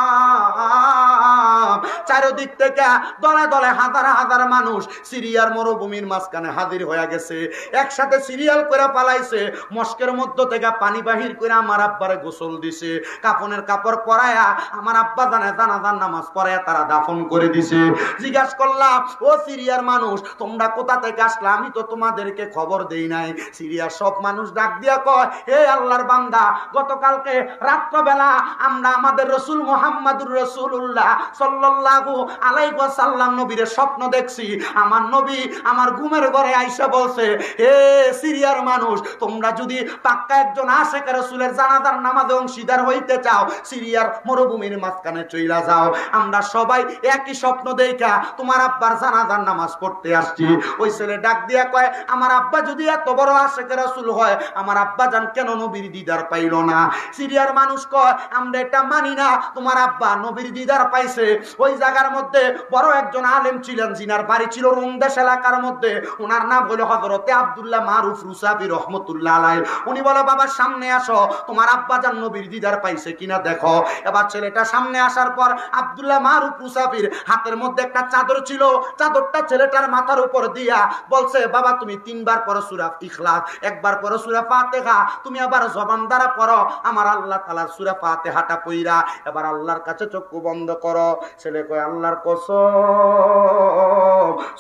দেখলাম চারিদিক থেকে দলে দলে হাজার হাজার মানুষ সিরিয়ার মরুভূমির মাঝখানে হাজির হয়ে গেছে। একসাথে সিরিয়াল করে পালাইছে। মস্কের মধ্য থেকে পানি বাহির করে আমার আব্বারে গোসল দিছে, কাফনের কাপড় পরায়া আমার আব্বা জানে জানাজার নামাজ পড়ায়া তারা দাফন করে দিছে। জিজ্ঞাসা করলাম, ও সিরিয়ার মানুষ, তোমরা কোথা থেকে আসলা? আমি তো তোমাদেরকে খবর দেই নাই। সিরিয়ার সব মানুষ ডাক দিয়া কয়, হে আল্লাহর বান্দা, গতকালকে রাত্রবেলা আমরা আমাদের রাসূল মুহাম্মদুর রাসূলুল্লাহ সাল্লাল্লাহু আলাইহি ওয়াসাল্লাম নবীর স্বপ্ন দেখছি। আমার নবী আমার ঘুমের ঘরে আইসা বলছে, হে সিরিয়ার মানুষ, তোমরা যদি পাক্কা একজন আশিক রাসূলের জানাজার নামাজে অংশীদার হইতে চাও, সিরিয়ার মরুভূমির মাঝখানে চইলা যাও। আমরা সবাই একই স্বপ্ন দেখা তোমার আব্বার জানাজার নামাজ পড়তে আসছি। ওই ছেলে ডাক দিয়া কয়, আমার আব্বা যদি এত বড় আশিক রাসূল হয়, আমার আব্বা জান কেন নবীর দিদার পাইল না? সিরিয়ার মানুষ কয়, আমরা এটা মানি না, তোমার আব্বা নবীর দিদার পাইছে। ওই জায়গার মধ্যে বড় একজন আলেম ছিলেন, জিনার বাড়ি ছিল রুমদেশ এলাকার মধ্যে। ওনার নাম হলো হযরতে আব্দুল্লাহ মারুফ রুসাফি রাহমাতুল্লাহ আলাইহি। উনি বলে, বাবা সামনে আসো, তোমার আব্বা জান নবীর দিদার পাইছে কিনা দেখো। এবার ছেলেটা সামনে আসার পর আব্দুল্লাহ মারুফ রুসাফির হাতের মধ্যে একটা চাদর ছিল। চাদরটা ছেলেটার মাথার উপর দিয়া বলছে, বাবা তুমি 3 বার পড়ো সূরা ইখলাস, 1 বার পড়ো সূরা ফাতিহা, তুমি আবার জবান দ্বারা পড়ো আমার আল্লাহ তাআলার সূরা ফাতিহাটা পড়া এবার আল্লাহর কাছে চক্ষু বন্ধ করো। ছেলে কয়, আল্লাহর কসম,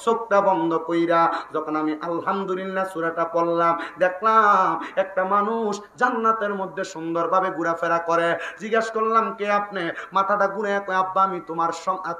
চোখটা বন্ধ কইরা যখন আমি আলহামদুলিল্লাহ সূরাটা পড়লাম, দেখলাম একটা মানুষ জান্নাতের মধ্যে সুন্দরভাবে ঘোরাফেরা করে। জিজ্ঞাসা করলাম, কে আপনি? মাথাটা ঘুরে কয়, আব্বা আমি তোমার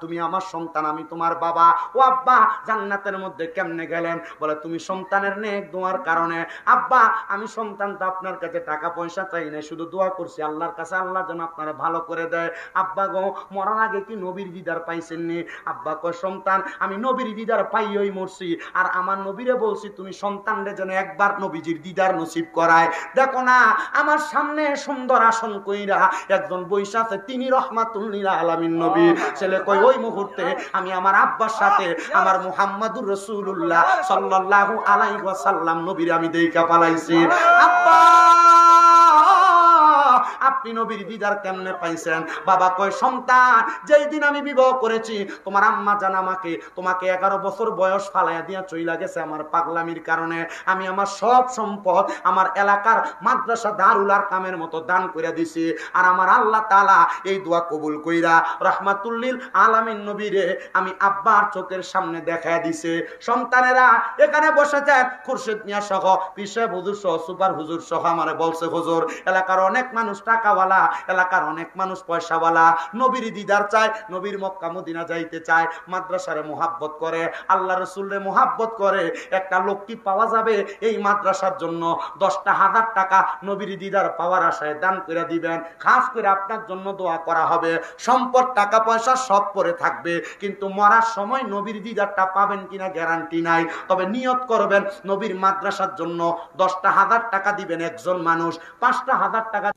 তুমি আমার সন্তান, আমি তোমার বাবা। ও আব্বা, জান্নাতের মধ্যে কেমনে গেলেন? বলে, তুমি সন্তানের নেক দোয়ার কারণে। আব্বা, আমি সন্তান তো আপনার কাছে টাকা পয়সা চাই না, শুধু দোয়া করছি আল্লাহর কাছে আল্লাহ যেন আপনারা ভালো করে দেয়। আব্বা গো, মরার আগে কি নবীর দিদার দিদার পাইছেননি? আব্বা কয় সন্তান আমি নবীর দিদার পাইই মরছি, আর আমার নবীরে বলছি তুমি সন্তানরে যেন একবার নবীজির দিদার নসিব করায়। দেখো না আমার সামনে সুন্দর আসন কইরা একজন বৈশা আছে, তিনি রহমাতুল লিল আলামিন নবী। ছেলে কই ওই মুহূর্তে আমি আমার আব্বার সাথে আমার মুহাম্মাদুর রাসূলুল্লাহ সাল্লাল্লাহু আলাইহি ওয়াসাল্লাম নবীর আমি দেইখা পালাইছি। আব্বা আপনি নবীর দিদার কেমনে পাইছেন? বাবা কয় সন্তান যেই দিন আমি বিবাহ করেছি তোমার আম্মা জান আমাকে তোমাকে 11 বছর বয়স ফালাইয়া দিয়া চইলা গেছে আমার পাগলামির কারণে। আমি আমার সব সম্পদ আমার এলাকার মাদ্রাসা দারুল আরকামের মতো দান করে দিছি, আর আমার আল্লাহ তাআলা এই দোয়া কবুল কইরা রহমাতুল লিল আলামিন নবীরে আমি আব্বার চোখের সামনে দেখায় দিছে। সন্তানেরা এখানে বসেছেন, খুরশিদ মিয়া সহ পীর সাহেব হুজুর সহ সুপার হুজুর সহ আমারে বলছে হুজুর এলাকার অনেক মানুষ টাকাওয়ালা, এলাকার অনেক মানুষ পয়সাওয়ালা, নবীর দিদার চায়, নবীর মক্কা মদিনা যাইতে চায়, মাদ্রাসারে মোহাব্বত করে, আল্লাহ রাসূলরে মোহাব্বত করে। একটা লোক কি পাওয়া যাবে এই মাদ্রাসার জন্য 10,000 টাকা নবীর দিদার পাওয়ার আশায় দান করে দিবেন, খাস করে আপনার জন্য দোয়া করা হবে। সম্পদ টাকা পয়সা সব পরে থাকবে, কিন্তু মরার সময় নবীর দিদারটা পাবেন কিনা গ্যারান্টি নাই। তবে নিয়ত করবেন নবীর মাদ্রাসার জন্য 10,000 টাকা দিবেন একজন মানুষ, 5,000 টাকা